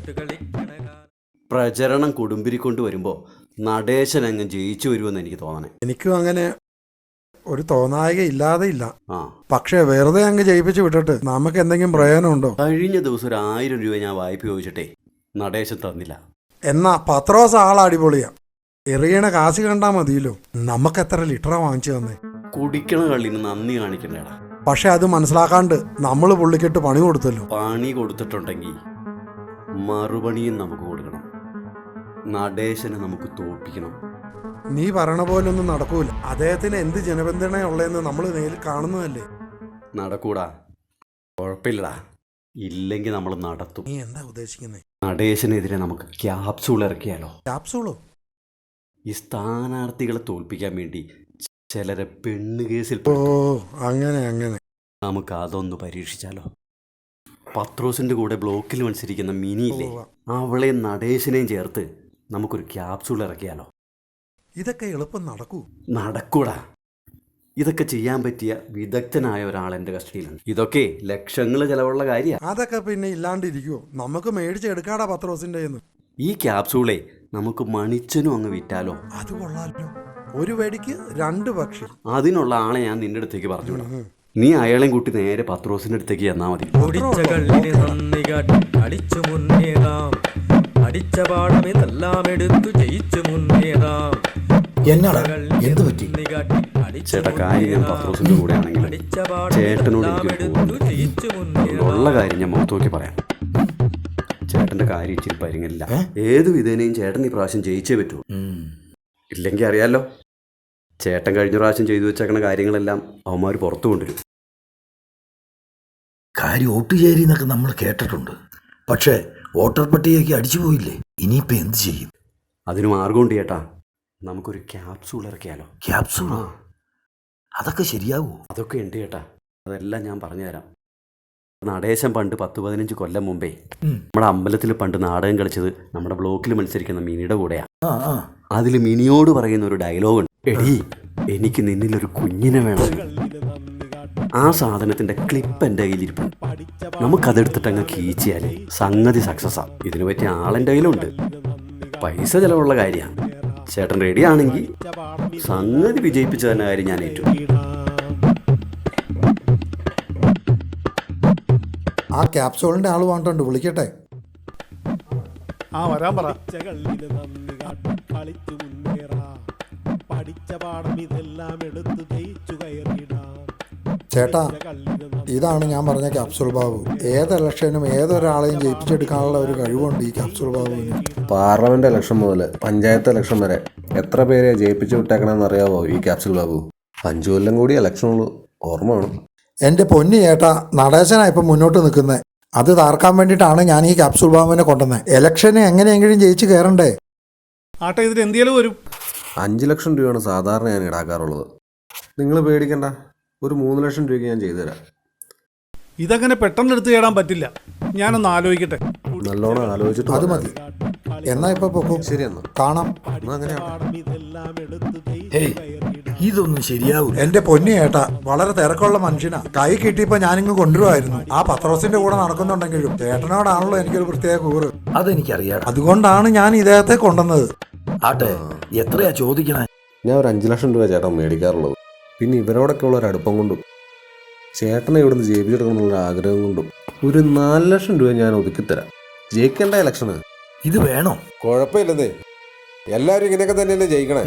പ്രചരണം കൊടുമ്പിരി കൊണ്ട് വരുമ്പോൾ നടേശൻ അങ്ങ് ജയിച്ചു വരുമെന്ന് എനിക്ക് തോന്നണേ. എനിക്കും അങ്ങനെ ഒരു തോന്നായിക ഇല്ലാതെ ഇല്ല. പക്ഷേ വെറുതെ അങ്ങ് ജയിപ്പിച്ച് വിട്ടിട്ട് നമുക്ക് എന്തെങ്കിലും പ്രയോജനമുണ്ടോ? കഴിഞ്ഞ ദിവസം ഒരു 1000 രൂപ ഞാൻ വായ്പ ചോദിച്ചിട്ടേ നടേശൻ തന്നില്ല. എന്നാ പത്രോസ് അടിപൊളിയാ. എറിയണ കാശ് കണ്ടാ മതിയല്ലോ. നമുക്ക് എത്ര ലിറ്ററാ വാങ്ങിച്ചു തന്നെ. കുടിക്കണ കള്ളിന് നന്ദി കാണിക്കണ്ടേടാ. പക്ഷെ അത് മനസ്സിലാക്കാണ്ട് നമ്മൾ പുള്ളിക്കിട്ട് പണി കൊടുത്തല്ലോ. പണി കൊടുത്തിട്ടുണ്ടെങ്കിൽ മറുപണിയും നമുക്ക് കൊടുക്കണം. നടേശനെ നമുക്ക് തോൽപ്പിക്കണം. നീ പറയണ പോലെ ഒന്നും നടക്കൂല. അദ്ദേഹത്തിന് എന്ത് ജനപിന്തുണയുള്ളതെന്ന് നമ്മൾ നേരിൽ കാണുന്നതല്ലേ. നടക്കൂടാ, കുഴപ്പമില്ലടാ. ഇല്ലെങ്കിൽ നമ്മൾ നടത്തും. നീ എന്താ ഉദ്ദേശിക്കുന്നത്? നടേശനെതിരെ നമുക്ക് ക്യാപ്സൂൾ ഇറക്കിയാലോ? ക്യാപ്സൂളോ? ഈ സ്ഥാനാർത്ഥികളെ തോൽപ്പിക്കാൻ വേണ്ടി ചിലരെ പെണ്ണ് കേസിൽ. അങ്ങനെ നമുക്ക് അതൊന്ന് പരീക്ഷിച്ചാലോ? പത്രോസിന്റെ കൂടെ ബ്ലോക്കിൽ മത്സരിക്കുന്ന മിനിയില്ലേ, അവളെ നടേശനെയും ചേർത്ത് നമുക്കൊരു ക്യാപ്സൂൾ ഇറക്കിയാലോ? ഇതൊക്കെ എളുപ്പം നടക്കൂടാ. ഇതൊക്കെ ചെയ്യാൻ പറ്റിയ വിദഗ്ധനായ ഒരാൾ എൻ്റെ കസ്റ്റഡിയിലുണ്ട്. ഇതൊക്കെ ലക്ഷങ്ങൾ ചെലവുള്ള കാര്യമാണ്. അതൊക്കെ പിന്നെ ഇല്ലാണ്ടിരിക്കുവോ? നമുക്ക് മേടിച്ചെടുക്കാടാ പത്രോസിന്റെ. ഈ ക്യാപ്സൂളെ നമുക്ക് മണിച്ചനും അങ്ങ് വിറ്റാലോ? അത് കൊള്ളാലോ. ഒരു വെടിക്ക് 2 പക്ഷി. അതിനുള്ള ആളെ ഞാൻ നിന്റെ അടുത്തേക്ക് പറഞ്ഞു വിടാം. നീ അയാളെയും കൂട്ടി നേരെ പത്രോസിന്റെ അടുത്തേക്ക് ചെന്നാ മതി. അടിച്ച പാഠം ഇതെല്ലാം എടുത്തു ജയിച്ചു മുന്നേറാം. എന്ത് പറ്റി ചേട്ടാ? കാര്യം ഞാൻ പത്രോസിന്റെ കൂടെ ആണെങ്കിൽ ചേട്ടനോട് ഉള്ള കാര്യം ഞാൻ മുഖത്ത് നോക്കി പറയാം. ചേട്ടന്റെ കാര്യം ഇച്ചിരി പരിങ്ങലില്ല. ഏത് വിധേനയും ചേട്ടൻ ഈ പ്രാവശ്യം ജയിച്ചേ പറ്റൂ. ഇല്ലെങ്കിൽ അറിയാലോ, ചേട്ടൻ കഴിഞ്ഞ പ്രാവശ്യം ചെയ്തു വെച്ചേക്കണ കാര്യങ്ങളെല്ലാം അവന്മാർ പുറത്തു കൊണ്ടുവരും. കാര്യം ഒട്ടുചേരി എന്നൊക്കെ നമ്മൾ കേട്ടിട്ടുണ്ട്. പക്ഷേ വോട്ടർ പട്ടികയ്ക്ക് അടിച്ചു പോയില്ലേ? ഇനിയിപ്പോൾ എന്ത് ചെയ്യും? അതിന് മാർഗമുണ്ട് ചേട്ടാ. നമുക്കൊരു ക്യാപ്സൂൾ ഇറക്കിയാലോ? ക്യാപ്സൂളോ? അതൊക്കെ ശരിയാവോ? അതൊക്കെ ഉണ്ട് ചേട്ടാ. അതെല്ലാം ഞാൻ പറഞ്ഞുതരാം. നടേശൻ പണ്ട് 10-15 കൊല്ലം മുമ്പേ നമ്മുടെ അമ്പലത്തിൽ പണ്ട് നാടകം കളിച്ചത് നമ്മുടെ ബ്ലോക്കിൽ മത്സരിക്കുന്ന മിനിയുടെ കൂടെയാണ്. അതിൽ മിനിയോട് പറയുന്ന ഒരു ഡയലോഗ് ഉണ്ട്. എടീ, എനിക്ക് നിന്നിലൊരു കുഞ്ഞിനെ വേണം. ആ സാധനത്തിന്റെ ക്ലിപ്പ് എൻ്റെ കയ്യിലിരിപ്പുണ്ട്. നമുക്കതെടുത്തിട്ട് അങ്ങ് കീച്ചിയാൽ സംഗതി സക്സസ്സാ. ഇതിനു പറ്റിയ ആളെൻ്റെ കയ്യിലുണ്ട്. പൈസ ചിലവുള്ള കാര്യമാണ്. ചേട്ടൻ റെഡി ആണെങ്കിൽ സംഗതി വിജയിപ്പിച്ചു തന്നെ കാര്യം ഞാൻ ഏറ്റു. ആ ക്യാപ്സൂളിന്റെ ആള് വേണ്ടുണ്ട്, വിളിക്കട്ടെ. വരാൻ പറ. ചേട്ടാ, ഇതാണ് ഞാൻ പറഞ്ഞ ക്യാപ്സൂൾ ബാബു. ഏത് ഇലക്ഷനും ഏതൊരാളെയും ജയിപ്പിച്ചെടുക്കാനുള്ള ഒരു കഴിവുണ്ട് ഈ ക്യാപ്സൂൾ ബാബുവിന്. പാർലമെന്റ് ഇലക്ഷൻ മുതൽ പഞ്ചായത്ത് ഇലക്ഷൻ വരെ എത്ര പേരെ ജയിപ്പിച്ചു വിട്ടേക്കണമെന്ന് അറിയാവോ ഈ ക്യാപ്സൂൾ ബാബു? 5 കൊല്ലം കൂടി ഇലക്ഷനുള്ളൂ, ഓർമ്മ വേണം. എൻ്റെ പൊന്നി ചേട്ടാ, നടേശനാണ് ഇപ്പം മുന്നോട്ട് നിൽക്കുന്നത്. അത് താർക്കാൻ വേണ്ടിയിട്ടാണ് ഞാൻ ഈ ക്യാപ്സൂൾ ബാബുവിനെ കൊണ്ടുവന്നത്. ഇലക്ഷന് എങ്ങനെയെങ്കിലും ജയിച്ച് കയറണ്ടേ? ആട്ടെ, ഇതിൽ എന്തെങ്കിലും വരും. 5 ലക്ഷം രൂപയാണ് സാധാരണ ഞാൻ ഈടാക്കാറുള്ളത്. നിങ്ങൾ പേടിക്കണ്ട, ഒരു 3 ലക്ഷം രൂപയ്ക്ക് ഞാൻ ചെയ്തു തരാം. ഇതങ്ങനെ പെട്ടെന്ന് എടുത്തു ചേടാൻ പറ്റില്ല. ഞാനൊന്ന് ആലോചിക്കട്ടെ. നല്ലോണം ആലോചിച്ചിട്ട് അത് മതി. എന്നാ ഇപ്പൊ പൊക്കോ. ശരി, എന്നാ കാണാം. ഇതൊന്നും ശരിയാവും. എന്റെ പൊന്നി ചേട്ടാ, വളരെ തിരക്കുള്ള മനുഷ്യനാ. കൈ കിട്ടിയപ്പോ ഞാനിങ്ങ് കൊണ്ടുവരുമായിരുന്നു. ആ പത്രോസിന്റെ കൂടെ നടക്കുന്നുണ്ടെങ്കിലും ചേട്ടനോടാണല്ലോ എനിക്കൊരു പ്രത്യേക കൂറ്. അതെനിക്കറിയാം. അതുകൊണ്ടാണ് ഞാൻ ഇദ്ദേഹത്തെ കൊണ്ടുവന്നത്. ആട്ടെ, എത്രയാ ചോദിക്കണേ? ഞാൻ ഒരു 5 ലക്ഷം രൂപ ചേട്ടൻ മേടിക്കാറുള്ളത്. പിന്നെ ഇവരോടൊക്കെ ഉള്ള ഒരു അടുപ്പം കൊണ്ടും ചേട്ടനെ ഇവിടുന്ന് ജയിപ്പിച്ചെടുക്കണം എന്നുള്ള ആഗ്രഹം കൊണ്ടും ഒരു 4 ലക്ഷം രൂപ ഞാൻ ഒതുക്കിത്തരാം. ജയിക്കേണ്ട ഇലക്ഷന് ഇത് വേണോ? കുഴപ്പമില്ലെന്നേ, എല്ലാവരും ഇങ്ങനെയൊക്കെ തന്നെയല്ലേ ജയിക്കണേ.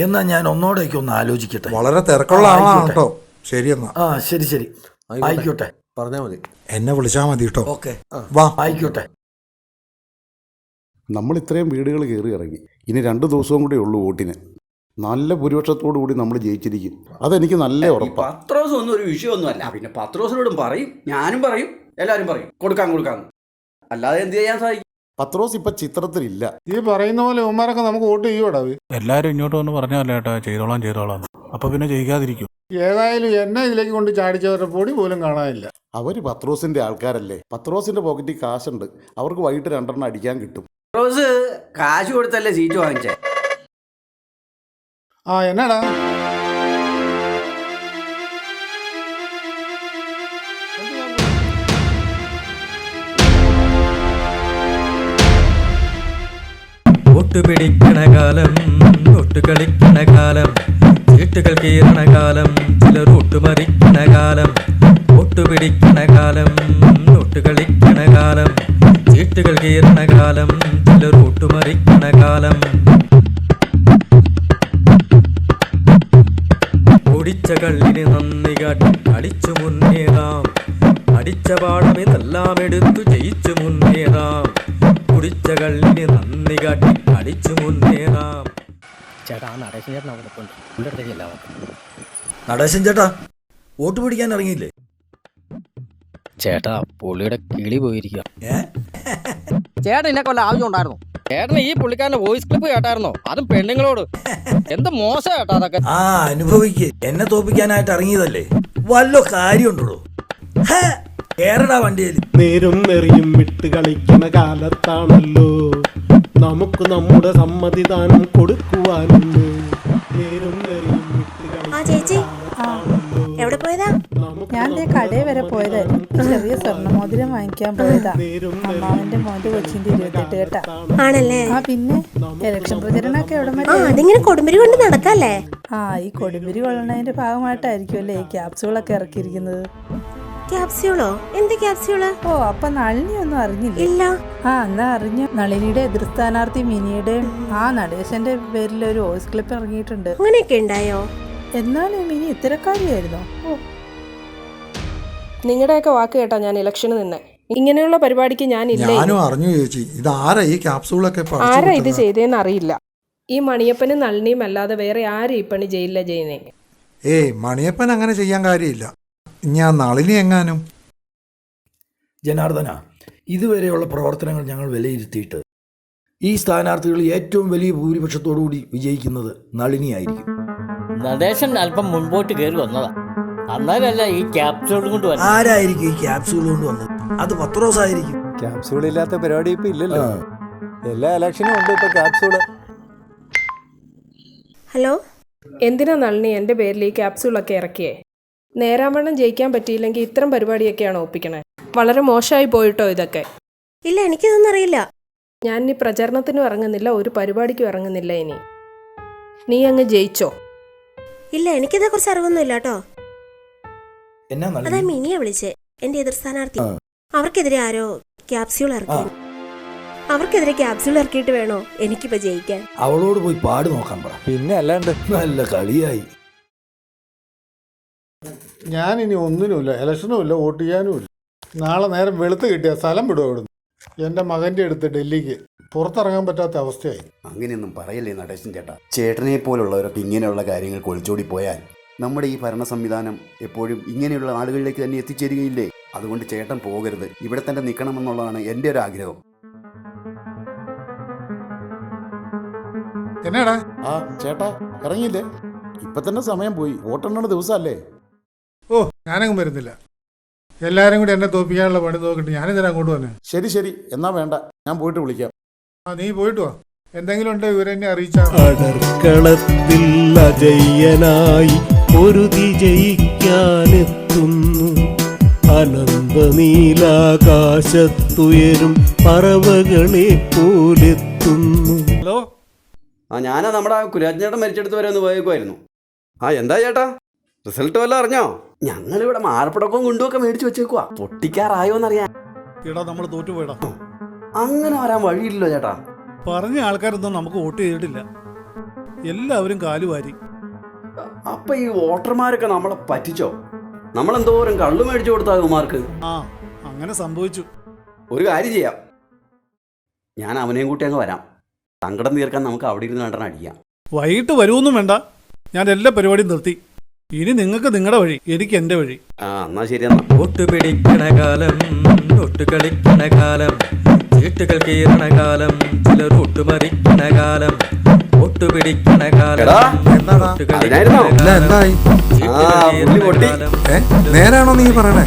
എന്നാ ഞാൻ ഒന്നോടേക്ക് ഒന്ന് ആലോചിക്കട്ടെ. വളരെ തിരക്കുള്ള ആളാണ് കേട്ടോ. ശരി എന്നാ. ശരി ആയിക്കോട്ടെ. പറഞ്ഞാ മതി, എന്നെ വിളിച്ചാൽ മതി കേട്ടോ. ഓക്കെ, വാ. ആയിക്കോട്ടെ. നമ്മൾ ഇത്രയും വീടുകൾ കയറി ഇറങ്ങി. ഇനി 2 ദിവസവും കൂടെ ഉള്ളൂ വോട്ടിന്. നല്ല ഭൂരിപക്ഷത്തോടു കൂടി നമ്മൾ ജയിച്ചിരിക്കും. അതെനിക്ക് നല്ല ഉറപ്പാണ്. പത്രോസ് ഒന്നും ഒരു വിഷയമൊന്നുമല്ല. പിന്നെ പത്രോസിനോടും പറയും, ഞാനും പറയും, എല്ലാവരും പറയും കൊടുക്കാം. അല്ലാതെ എന്ത് ചെയ്യാൻ സാധിക്കും? പത്രോസ് ഇപ്പൊ ചിത്രത്തിലില്ല. ഈ പറയുന്ന പോലെ ഉമ്മാരൊക്കെ നമുക്ക് വോട്ട് ചെയ്യൂടാ. എല്ലാവരും ഇങ്ങോട്ട് വന്ന് പറഞ്ഞല്ലേ ഏട്ടാ ചെയ്തോളാം. അപ്പൊ പിന്നെ ചെയ്യിക്കാതിരിക്കും. ഏതായാലും എന്നെ ഇതിലേക്ക് കൊണ്ട് ചാടിച്ചവരുടെ പൊടി പോലും കാണാനില്ല. അവര് പത്രോസിന്റെ ആൾക്കാരല്ലേ. പത്രോസിന്റെ പോക്കറ്റിൽ കാശുണ്ട്. അവർക്ക് വൈകിട്ട് 2 അടിക്കാൻ കിട്ടും. പത്രോസ് കാശ് കൊടുത്തല്ലേ സീറ്റ് വാങ്ങിച്ചേ? ആ എന്നാടാ ഒട്ടു പിടിക്കണ കാലം, ഒട്ടു കളിക്കണ കാലം, ചീട്ടുകൾ കീറണ കാലം, ചിലർ ഒട്ടുമറിക്കണ കാലം. ഒട്ടു പിടിക്കണ കാലം, ഒട്ടു കളിക്കണ കാലം, ചീട്ടുകൾ കീറണ കാലം, ചിലർ ഒട്ടുമറിക്കണ കാലം. കുടിച്ച കള്ളിന് നന്ദി കാട്ടി കളിച്ചു മുന്നേറാം. അടിച്ച പാടം ഇതെല്ലാം എടുത്തു ജയിച്ചു മുന്നേറാം. കുടിച്ച കള്ളിന് നന്ദി കാട്ടി കളിച്ചു മുന്നേറാം. ചേട്ടാ ആ നടേശൻ ചേട്ടൻ അവിടെ ഉണ്ട്. എൻ്റെ അടുത്തേക്ക് എല്ലാം നടേശൻ ചേട്ടാ വോട്ട് പിടിക്കാൻ ഇറങ്ങിയില്ലേ? ചേട്ടാ പുള്ളിയുടെ കിളി പോയിരിക്കുക. ചേട്ടൻ എന്നെ കൊല്ലം ആവശ്യം ഉണ്ടായിരുന്നു. ചേട്ടന് ഈ പുള്ളിക്കാരന്റെ വോയിസ് ക്ലിപ്പ് കേട്ടായിരുന്നോ? അതും പെണ്ണുങ്ങളോട്. എന്ത് മോശം ചേട്ടാ അതൊക്കെ. ആ അനുഭവിക്ക്. എന്നെ തോപ്പിക്കാനായിട്ട് ഇറങ്ങിയതല്ലേ? വല്ലോ കാര്യമുണ്ടോ? കേരള വണ്ടിയിൽ നേരും നെറിയും വിട്ട് കളിക്കുന്ന കാലത്താണല്ലോ നമുക്ക് നമ്മുടെ സമ്മതിദാനം കൊടുക്കുവാനുണ്ട്. നേരും നെറിയും വിട്ട് എവിടെ പോയതാ? ഞാൻ കടയിൽ വരെ പോയതായിരുന്നു. ചെറിയ സ്വർണ്ണമോതിരം വാങ്ങിക്കാൻ പോയതാ. അമ്മാവന്റെ മോന്റെ കൊച്ചിന്റെ 28 കേട്ടാ. ആണല്ലേ? ആ പിന്നെ ഇലക്ഷൻ പ്രചരണമൊക്കെ എവിടെ അതിങ്ങനെ കൊടുമ്പിരി കൊണ്ട് നടക്കല്ലേ? ഈ കൊടുമ്പിരി കൊള്ളണതിന്റെ ഭാഗമായിട്ടായിരിക്കും അല്ലേ ഈ ക്യാപ്സ്യൂളൊക്കെ ഇറക്കിയിരിക്കുന്നത്. ക്യാപ്സ്യൂളോ? എന്ത് ക്യാപ്സ്യൂള്? ഓ അപ്പൊ നളിനി ഒന്നും അറിഞ്ഞില്ല? ഇല്ല. എന്നാ അറിഞ്ഞു. നളിനിയുടെ എതിർ സ്ഥാനാർത്ഥി മിനിയുടെയും ആ നടേശന്റെ പേരിൽ ഒരു വോയിസ് ക്ലിപ്പ് ഇറങ്ങിയിട്ടുണ്ട്. അങ്ങനെയൊക്കെ ഉണ്ടായോ? എന്നാലും മിനി ഇത്തരക്കാരിയായിരുന്നോ? നിങ്ങളുടെയൊക്കെ വാക്ക് കേട്ടാ ഞാൻ ഇലക്ഷന് നിന്നെ. ഇങ്ങനെയുള്ള പരിപാടിക്ക് ഞാനും അറിഞ്ഞു ചേച്ചി. ഇത് ആരാ ഈ ക്യാപ്സൂളൊക്കെ ആരാ ഇത് ചെയ്തേന്ന് അറിയില്ല. ഈ മണിയപ്പനും നളിനിയും അല്ലാതെ വേറെ ആരും ഈ പണി ജയിലില്ല ചെയ്യുന്നേ. മണിയപ്പൻ അങ്ങനെ ചെയ്യാൻ കാര്യമില്ല. ഞാൻ നളിനി എങ്ങാനും. ജനാർദ്ദന, ഇതുവരെയുള്ള പ്രവർത്തനങ്ങൾ ഞങ്ങൾ വിലയിരുത്തിയിട്ട് ഈ സ്ഥാനാർത്ഥികൾ ഏറ്റവും വലിയ ഭൂരിപക്ഷത്തോടുകൂടി വിജയിക്കുന്നത് നളിനിയായിരിക്കും. നടേശൻ അല്പം മുൻപോട്ട് കയറി വന്നതാ. അന്നാലല്ല ഈ ക്യാപ്സ്യൂൾ കൊണ്ട് വന്നത്. ആരായിരിക്കും ഈ ക്യാപ്സ്യൂൾ കൊണ്ട് വന്നത്? അത് പത്രോസ് ആയിരിക്കും. ക്യാപ്സ്യൂൾ ഇല്ലാത്ത പരിപാടി ഇപ്പൊ ഇല്ലല്ലോ. എല്ലാ ഇലക്ഷനും ഉണ്ട് ഇപ്പൊ ക്യാപ്സ്യൂള്. ഹലോ, എന്തിനാ നളിനി എൻ്റെ പേരിൽ ഈ ക്യാപ്സ്യൂളൊക്കെ ഇറക്കിയേ? നേരാവണ്ണം ജയിക്കാൻ പറ്റിയില്ലെങ്കിൽ ഇത്തരം പരിപാടിയൊക്കെയാണ് ഒപ്പിക്കണേ. വളരെ മോശമായി പോയിട്ടോ ഇതൊക്കെ. ഇല്ല, എനിക്കിതൊന്നും അറിയില്ല. ഞാൻ ഇനി പ്രചരണത്തിനും ഇറങ്ങുന്നില്ല, ഒരു പരിപാടിക്കും ഇറങ്ങുന്നില്ല ഇനി. നീ അങ്ങ് ജയിച്ചോ? ഇല്ല, എനിക്കിതെ കുറിച്ച് അറിവൊന്നുമില്ല കേട്ടോ. എന്നാ അതാ മിനിയെ വിളിച്ചേ, എന്റെ എതിർ സ്ഥാനാർത്ഥി. അവർക്കെതിരെ ആരോ ക്യാപ്സ്യൂൾ ഇറക്കി. അവർക്കെതിരെ ക്യാപ്സ്യൂൾ ഇറക്കിയിട്ട് വേണോ എനിക്കിപ്പോ ജയിക്കാൻ? അവളോട് പോയി പാട് നോക്കാൻ പറ. പിന്നെ അല്ലാണ്ട് നല്ല കളിയായി. ഞാനിനി ഒന്നിനുമില്ല, ഇലക്ഷനുമില്ല, വോട്ട് ചെയ്യാനുമില്ല. നാളെ നേരം വെളുത്ത് കിട്ടിയ സ്ഥലം വിടും അവിടുന്ന്. എൻ്റെ മകൻ്റെ അടുത്ത് ഡൽഹിക്ക് പുറത്തിറങ്ങാൻ പറ്റാത്ത അവസ്ഥയായി. അങ്ങനെയൊന്നും പറയല്ലേ നടേശൻ ചേട്ടാ. ചേട്ടനെ പോലുള്ളവരൊക്കെ ഇങ്ങനെയുള്ള കാര്യങ്ങൾ ഒളിച്ചോടി പോയാൽ നമ്മുടെ ഈ ഭരണ സംവിധാനം എപ്പോഴും ഇങ്ങനെയുള്ള ആളുകളിലേക്ക് തന്നെ എത്തിച്ചേരുകയില്ലേ? അതുകൊണ്ട് ചേട്ടൻ പോകരുത്, ഇവിടെ തന്നെ നിൽക്കണമെന്നുള്ളതാണ് എൻ്റെ ഒരു ആഗ്രഹം. എന്നാടാ? ചേട്ടാ ഇറങ്ങിയില്ലേ? ഇപ്പൊ തന്നെ സമയം പോയി. വോട്ടെണ്ണ ദിവസമല്ലേ? ഞാനങ്ങും വരുന്നില്ല. എല്ലാരും കൂടി എന്നെ തോപ്പിക്കാനുള്ള പണി നോക്കിട്ട് ഞാനിതിനെ അങ്ങോട്ട് വന്നെ. ശരി, എന്നാ വേണ്ട, ഞാൻ പോയിട്ട് വിളിക്കാം. നീ പോയിട്ട് വാ. എന്തെങ്കിലും ഉണ്ടെങ്കിൽ ഇവരെന്നെ അറിയിച്ചാൽ. അടർക്കളത്തിൽ അജയ്യനായി പൊരുതി ജയിക്കാനെത്തുന്നു. അനന്ത നീലാകാശത്തുയരും പറവകളെ പോലെത്തുന്നു. ഹലോ, ഞാനാ നമ്മുടെ കുരാജേട്ടൻ മരിച്ചെടുത്ത് വരെ ഒന്ന് പോയേക്കുമായിരുന്നു. എന്താ ചേട്ടാ, റിസൾട്ട് വല്ലതും അറിഞ്ഞോ? ഞങ്ങളിവിടെ മാറപ്പടക്കവും കൊണ്ടുമൊക്കെ മേടിച്ചു വെച്ചേക്കുവാ. പൊട്ടിക്കാറായോന്നറിയാൻ. എടാ, നമ്മൾ തോറ്റുപോയടാ. അങ്ങനെ വരാൻ വഴിയില്ലല്ലോ ചേട്ടാ. പറഞ്ഞ ആൾക്കാരൊന്നും നമുക്ക് വോട്ട് ചെയ്തിട്ടില്ല. എല്ലാവരും കാലുവാരി. അപ്പൊ ഈ വോട്ടർമാരൊക്കെ നമ്മളെ പറ്റിച്ചോ? നമ്മളെന്തോരം കള്ളു മേടിച്ചു കൊടുത്താ കുമാർക്ക്. അങ്ങനെ സംഭവിച്ചു. ഒരു കാര്യം ചെയ്യാം, ഞാൻ അവനെയും കൂട്ടി അങ്ങ് വരാം. സങ്കടം തീർക്കാൻ നമുക്ക് അവിടെ ഇരുന്ന് രണ്ടെണ്ണം അടിക്കാം. വൈകിട്ട് വരുമൊന്നും വേണ്ട, ഞാൻ എല്ലാ പരിപാടിയും നിർത്തി. ഇനി നിങ്ങൾക്ക് നിങ്ങളുടെ വഴി, എനിക്ക് എൻ്റെ വഴി. എന്നാ ശരി. എന്നാ ഒട്ടു പിടിക്കണ കാലം, ഒട്ടു കളിക്കണ കാലം, വീട്ടുകൾ കീറണ കാലം ചിലർ ഒട്ടുമറിക്കണ കാലം ഒട്ടുപിടിക്കണ കാലം നേരാണോ നീ പറയണേ?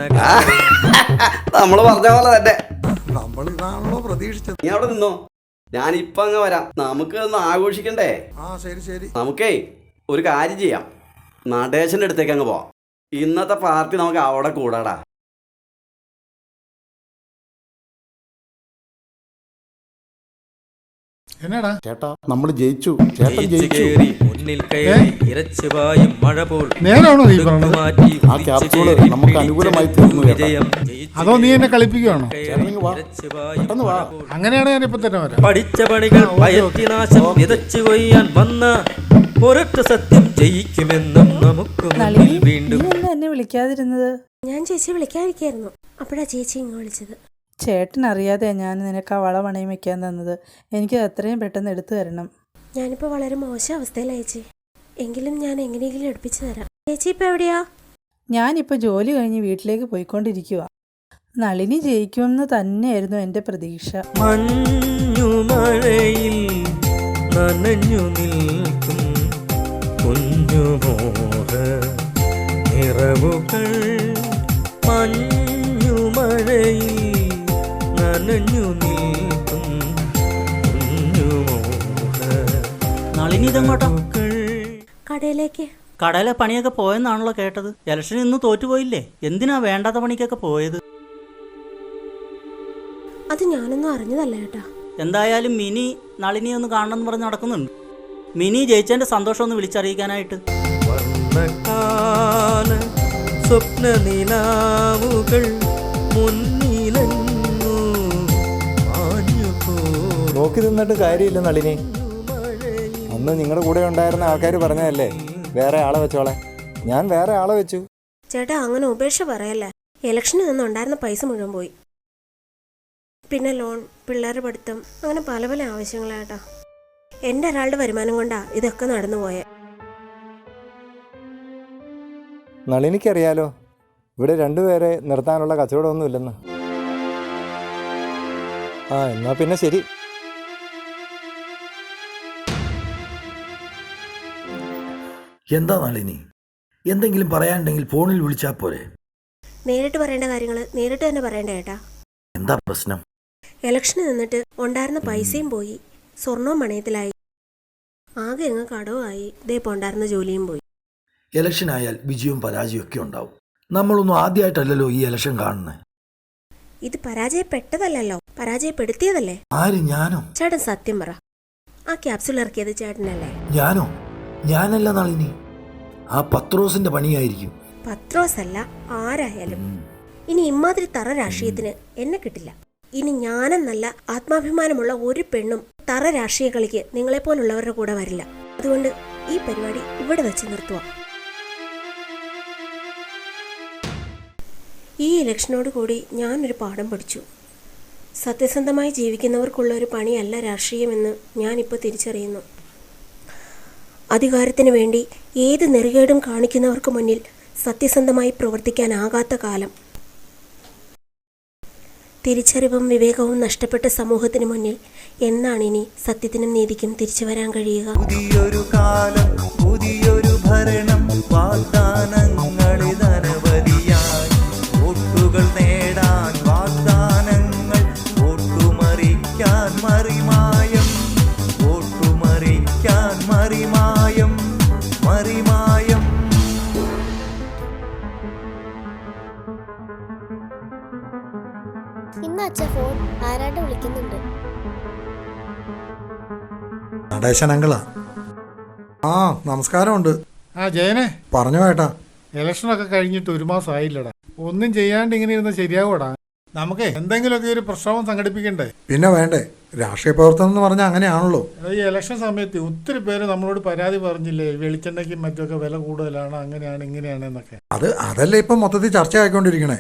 നമ്മള് പറഞ്ഞ പോലെ തന്നെ. നമ്മളിതാണല്ലോ പ്രതീക്ഷിച്ചത്. നീ അവിടെ നിന്നോ, ഞാൻ ഇപ്പൊ അങ്ങ് വരാം. നമുക്ക് ഒന്ന് ആഘോഷിക്കണ്ടേ? ശരി. നമുക്കേ ഒരു കാര്യം ചെയ്യാം, നടേശന്റെ അടുത്തേക്ക് അങ്ങ് പോവാം. ഇന്നത്തെ പാർട്ടി നമുക്ക് അവിടെ കൂടാടാ. എന്നാടാ ചേട്ടാ നമ്മൾ ജയിച്ചു, ചേട്ടൻ ജയിച്ചു. മുന്നിൽ കയറി ഇരച്ചുപായും മഴ പോൽ നേരാണോ നീ പറഞ്ഞത്? ആ ക്യാപ്സൂള് നമുക്ക് അനുകൂലമായി തീർന്നു ചേട്ടാ. അതോ നീ എന്നെ കളിപ്പിക്കുകയാണോ? പെട്ടെന്ന് വാ. അങ്ങനെയാണ് ഞാൻ ഇപ്പൊ തന്നെ വരാം. പഠിച്ച പണികൾ പയറ്റിനാശം വിതച്ചു കൊയ്യാൻ വന്ന ഒരൊറ്റ സത്യം ജയിക്കുമെന്നും നമുക്ക് മുന്നിൽ വീണ്ടും. എന്നെ വിളിക്കാതിരുന്നത്? ഞാൻ ചേച്ചി വിളിക്കാതിരിക്കായിരുന്നു, അപ്പോഴാ ചേച്ചി ഇങ്ങ് വിളിച്ചത്. ചേട്ടൻ അറിയാതെ ഞാൻ നിനക്ക് ആ വള പണയം വെക്കാൻ തന്നത്. എനിക്ക് അത്രയും പെട്ടെന്ന് എടുത്തു തരണം. ഞാനിപ്പോൾ വളരെ മോശം അവസ്ഥയിലായി ചേച്ചി, എങ്കിലും ഞാൻ എങ്ങനെയെങ്കിലും എടുപ്പിച്ചു തരാം. ചേച്ചി ഇപ്പം എവിടെയാ? ഞാനിപ്പോൾ ജോലി കഴിഞ്ഞ് വീട്ടിലേക്ക് പോയിക്കൊണ്ടിരിക്കുക. നളിനി ജയിക്കുമെന്ന് തന്നെയായിരുന്നു എൻ്റെ പ്രതീക്ഷ. മഞ്ഞുമഴയിൽ നനഞ്ഞു നിൽക്കും കുഞ്ഞുമോഹ നിറവുകൾ, മഞ്ഞുമഴയിൽ നനഞ്ഞു നിൽക്കും കുഞ്ഞുമോഹ. നളിനി ഇതെങ്ങോട്ടാ? കടയിലേക്ക്. കടയിലെ പണിയൊക്കെ പോയെന്നാണല്ലോ കേട്ടത്. ഇലക്ഷൻ ഇന്ന് തോറ്റുപോയില്ലേ? എന്തിനാ വേണ്ടാത്ത പണിക്കൊക്കെ പോയത്? അത് ഞാനൊന്നും അറിഞ്ഞതല്ല ഏട്ടാ. എന്തായാലും മിനി നളിനി ഒന്ന് കാണണമെന്ന് പറഞ്ഞ് നടക്കുന്നുണ്ട്. മിനി ജയിച്ചതിന്റെ സന്തോഷം ഒന്ന് വിളിച്ചറിയിക്കാനായിട്ട്. വർണ്ണകാല സ്വപ്ന നിലാവുകൾ മുന്നിലങ്ങു മാഞ്ഞുപോ. നോക്കി നിന്നിട്ട് കാര്യമില്ല നളിനി. അന്ന് നിങ്ങളുടെ കൂടെ ഉണ്ടായിരുന്ന ആൾക്കാർ പറഞ്ഞതല്ലേ വേറെ ആളെ വെച്ചോളെ. ഞാൻ വേറെ ആളെ വെച്ചു. ചേട്ടാ അങ്ങനെ ഉപേക്ഷ പറയല്ലേ. ഇലക്ഷനിൽ നിന്നുണ്ടായിരുന്ന പൈസ മുഴുവൻ പോയി. പിന്നെ ലോൺ, പിള്ളേരുടെ പഠിത്തം, അങ്ങനെ പല പല ആവശ്യങ്ങളാട്ടാ. എൻ്റെ ഒരാളുടെ വരുമാനം കൊണ്ടാ ഇതൊക്കെ നടന്നു പോയെ. നളിനിക്കറിയാലോ ഇവിടെ രണ്ടുപേരെ നിർത്താനുള്ള കച്ചവടമൊന്നും ഇല്ലെന്ന്. എന്നാ പിന്നെ ശരി. എന്താ നളിനി, എന്തെങ്കിലും പറയാനുണ്ടെങ്കിൽ ഫോണിൽ വിളിച്ചാൽ പോരെ? നേരിട്ട് പറയേണ്ട കാര്യങ്ങൾ നേരിട്ട് തന്നെ പറയണ്ട ഏട്ടാ. എന്താ പ്രശ്നം? ഇലക്ഷന് നിന്നിട്ട് ഉണ്ടായിരുന്ന പൈസയും പോയി, സ്വർണവും പണയത്തിലായി, ആകെ അങ്ങ് കടവുമായി, ഇതേപ്പോൾ ഉണ്ടായിരുന്ന ജോലിയും പോയി. ഇലക്ഷൻ ആയാൽ വിജയവും പരാജയവും ഒക്കെ ഉണ്ടാവും. നമ്മളൊന്നും ആദ്യമായിട്ടല്ലല്ലോ ഈ ഇലക്ഷൻ കാണുന്നത്. ഇത് പരാജയപ്പെട്ടതല്ലോ, പരാജയപ്പെടുത്തിയതല്ലേ. ആര്? ഞാനോ? ചേട്ടൻ സത്യം പറ, ആ ക്യാപ്സൂൾ ഇറക്കിയത് ചേട്ടനല്ലേ? ഞാനോ? ഞാനല്ല നളിനി, ആ പത്രോസിന്റെ പണിയായിരിക്കും. പത്രോസ് അല്ല, ആരായാലും. ഇനി ഇമാതിരി തറ രാഷ്ട്രീയത്തിന് എന്നെ കിട്ടില്ല. ഇനി ഞാനെന്നല്ല ആത്മാഭിമാനമുള്ള ഒരു പെണ്ണും തറ രാഷ്ട്രീയ കളിക്ക് നിങ്ങളെപ്പോലുള്ളവരുടെ കൂടെ വരില്ല. അതുകൊണ്ട് ഈ പരിപാടി ഇവിടെ വെച്ച് നിർത്തുക. ഈ ഇലക്ഷനോട് കൂടി ഞാനൊരു പാഠം പഠിച്ചു. സത്യസന്ധമായി ജീവിക്കുന്നവർക്കുള്ള ഒരു പണിയല്ല രാഷ്ട്രീയമെന്ന് ഞാനിപ്പോൾ തിരിച്ചറിയുന്നു. അധികാരത്തിന് വേണ്ടി ഏത് നെറികേടും കാണിക്കുന്നവർക്ക് മുന്നിൽ സത്യസന്ധമായി പ്രവർത്തിക്കാനാകാത്ത കാലം, തിരിച്ചറിവും വിവേകവും നഷ്ടപ്പെട്ട സമൂഹത്തിന് മുന്നിൽ എന്നാണിനി സത്യത്തിനും നീതിക്കും തിരിച്ചു വരാൻ കഴിയുക? പുതിയൊരു കാലം, പുതിയൊരു ഭരണം, വാഗ്ദാനങ്ങളിതനവധിയായി, വോട്ടുകൾ നേടാൻ വാഗ്ദാനങ്ങൾ, വോട്ടുമറിക്കാൻ മറിമായം, വോട്ടുമറിക്കാൻ മറിമായം, മറിമായം. ഇന്ന് അച്ഛൻ ഫോൺ ആരാണ്ട് വിളിക്കുന്നുണ്ട്. നടേശനങ്കളാ. നമസ്കാരമുണ്ട്. ജയനെ പറഞ്ഞോ ഏട്ടാ. ഇലക്ഷനൊക്കെ കഴിഞ്ഞിട്ട് 1 മാസം ആയില്ലടാ. ഒന്നും ചെയ്യാണ്ട് ഇങ്ങനെ ഇരുന്ന് ശരിയാകൂടാ. നമുക്ക് എന്തെങ്കിലുമൊക്കെ ഒരു പ്രക്ഷോഭം സംഘടിപ്പിക്കണ്ടേ? പിന്നെ വേണ്ടേ, രാഷ്ട്രീയ പ്രവർത്തനം എന്ന് പറഞ്ഞാൽ അങ്ങനെയാണല്ലോ. ഈ ഇലക്ഷൻ സമയത്ത് ഒത്തിരി പേര് നമ്മളോട് പരാതി പറഞ്ഞില്ലേ, വെളിച്ചെണ്ണയ്ക്കും മറ്റൊക്കെ വില കൂടുതലാണ്, അങ്ങനെയാണ് ഇങ്ങനെയാണ് എന്നൊക്കെ. അതല്ലേ ഇപ്പം മൊത്തത്തിൽ ചർച്ച ആയിക്കൊണ്ടിരിക്കണേ.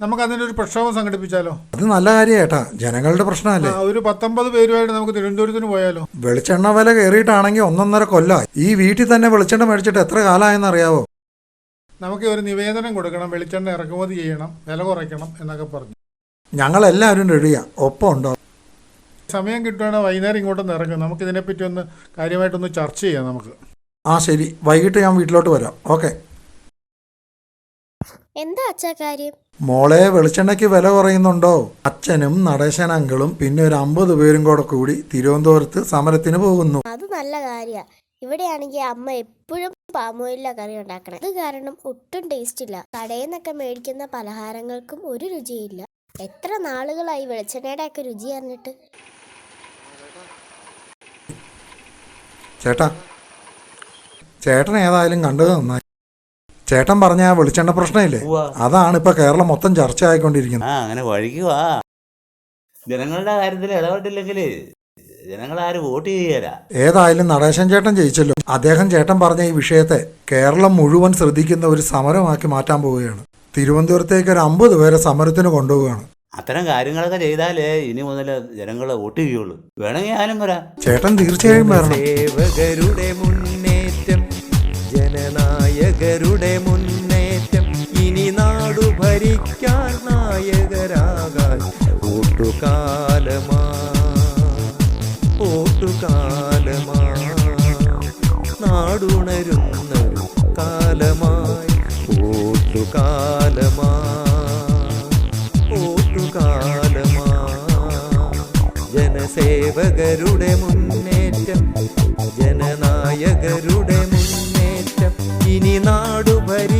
നമുക്ക് അതിനൊരു പ്രക്ഷോഭം സംഘടിപ്പിച്ചാലോ? അത് നല്ല കാര്യം ഏട്ടാ, ജനങ്ങളുടെ പ്രശ്നമല്ലേ. ഒരു 19 പേരുമായിട്ട് നമുക്ക് തിരുവനന്തപുരത്തിന് പോയാലോ? വെളിച്ചെണ്ണ വില കയറിയിട്ടാണെങ്കിൽ 1.5 കൊല്ലമായി. ഈ വീട്ടിൽ തന്നെ വെളിച്ചെണ്ണ മേടിച്ചിട്ട് എത്ര കാലമായെന്ന് അറിയാവോ? നമുക്ക് ഒരു നിവേദനം കൊടുക്കണം, വെളിച്ചെണ്ണ ഇറക്കുമതി ചെയ്യണം, വില കുറയ്ക്കണം എന്നൊക്കെ പറഞ്ഞു. ഞങ്ങളെല്ലാവരും റെഡിയാ, ഒപ്പം ഉണ്ടോ? സമയം കിട്ടുവാണെങ്കിൽ വൈകുന്നേരം ഇങ്ങോട്ടൊന്ന് ഇറങ്ങും. നമുക്കിതിനെപ്പറ്റി ഒന്ന് കാര്യമായിട്ടൊന്ന് ചർച്ച ചെയ്യാം നമുക്ക്. ആ ശരി, വൈകിട്ട് ഞാൻ വീട്ടിലോട്ട് വരാം. ഓക്കെ. എന്താ അച്ഛാ കാര്യം? മോളെ, വെളിച്ചെണ്ണയ്ക്ക് വില കുറയുന്നുണ്ടോ? അച്ഛനും നടേശൻ അങ്കിളും പിന്നെ ഒരു 50 പേരും കൂടി തിരുവനന്തപുരത്ത് സമരത്തിന് പോകുന്നു. അത് നല്ല കാര്യ. ഇവിടെയാണെങ്കിൽ അമ്മ എപ്പോഴും പാമോയില കറി ഉണ്ടാക്കണേ. അത് കാരണം ഒട്ടും ടേസ്റ്റ് ഇല്ല. കടയിൽ നിന്നൊക്കെ മേടിക്കുന്ന പലഹാരങ്ങൾക്കും ഒരു രുചിയില്ല. എത്ര നാളുകളായി വെളിച്ചെണ്ണയുടെ ഒക്കെ രുചി അറിഞ്ഞിട്ട്. ചേട്ടൻ ഏതായാലും കണ്ടത് നന്നായി. ചേട്ടൻ പറഞ്ഞ ആ വെളിച്ചെണ്ണ പ്രശ്നമില്ലേ, അതാണ് ഇപ്പൊ കേരളം മൊത്തം ചർച്ച ആയിക്കൊണ്ടിരിക്കുന്നത്. അങ്ങനെ വഴിക്കുവാ. ജനങ്ങളുടെ കാര്യത്തിൽ ഇടപെട്ടില്ലെങ്കിൽ ജനങ്ങളാരും വോട്ട് ചെയ്യല. ഏതായാലും നടേശൻ ചേട്ടൻ ജയിച്ചല്ലോ. അദ്ദേഹം ചേട്ടൻ പറഞ്ഞ ഈ വിഷയത്തെ കേരളം മുഴുവൻ ശ്രദ്ധിക്കുന്ന ഒരു സമരമാക്കി മാറ്റാൻ പോവുകയാണ്. തിരുവനന്തപുരത്തേക്ക് ഒരു 50 പേരെ സമരത്തിന് കൊണ്ടുപോവുകയാണ്. അത്തരം കാര്യങ്ങളൊക്കെ ചെയ്താലേ ഇനി മുതൽ ജനങ്ങളെ വോട്ട് ചെയ്യുള്ളൂ. വേണമെങ്കിൽ ഞാനും വരാം. ചേട്ടൻ തീർച്ചയായും വരണം. സേവകരുടെ മുന്നേറ്റം, ജനനായകരുടെ മുന്നേറ്റം, ഇനി നാടു ഭരിക്കാൻ നായകരാകാൻ ഓട്ടുകാലമാ നാടുണരുന്നൊരു കാലമായി ഓട്ടുകാലമാ ജനസേവകരുടെ മുന്നേറ്റം, ജനനായകരുടെ മുന്നേറ്റം, ഇനി നാടു ഭരി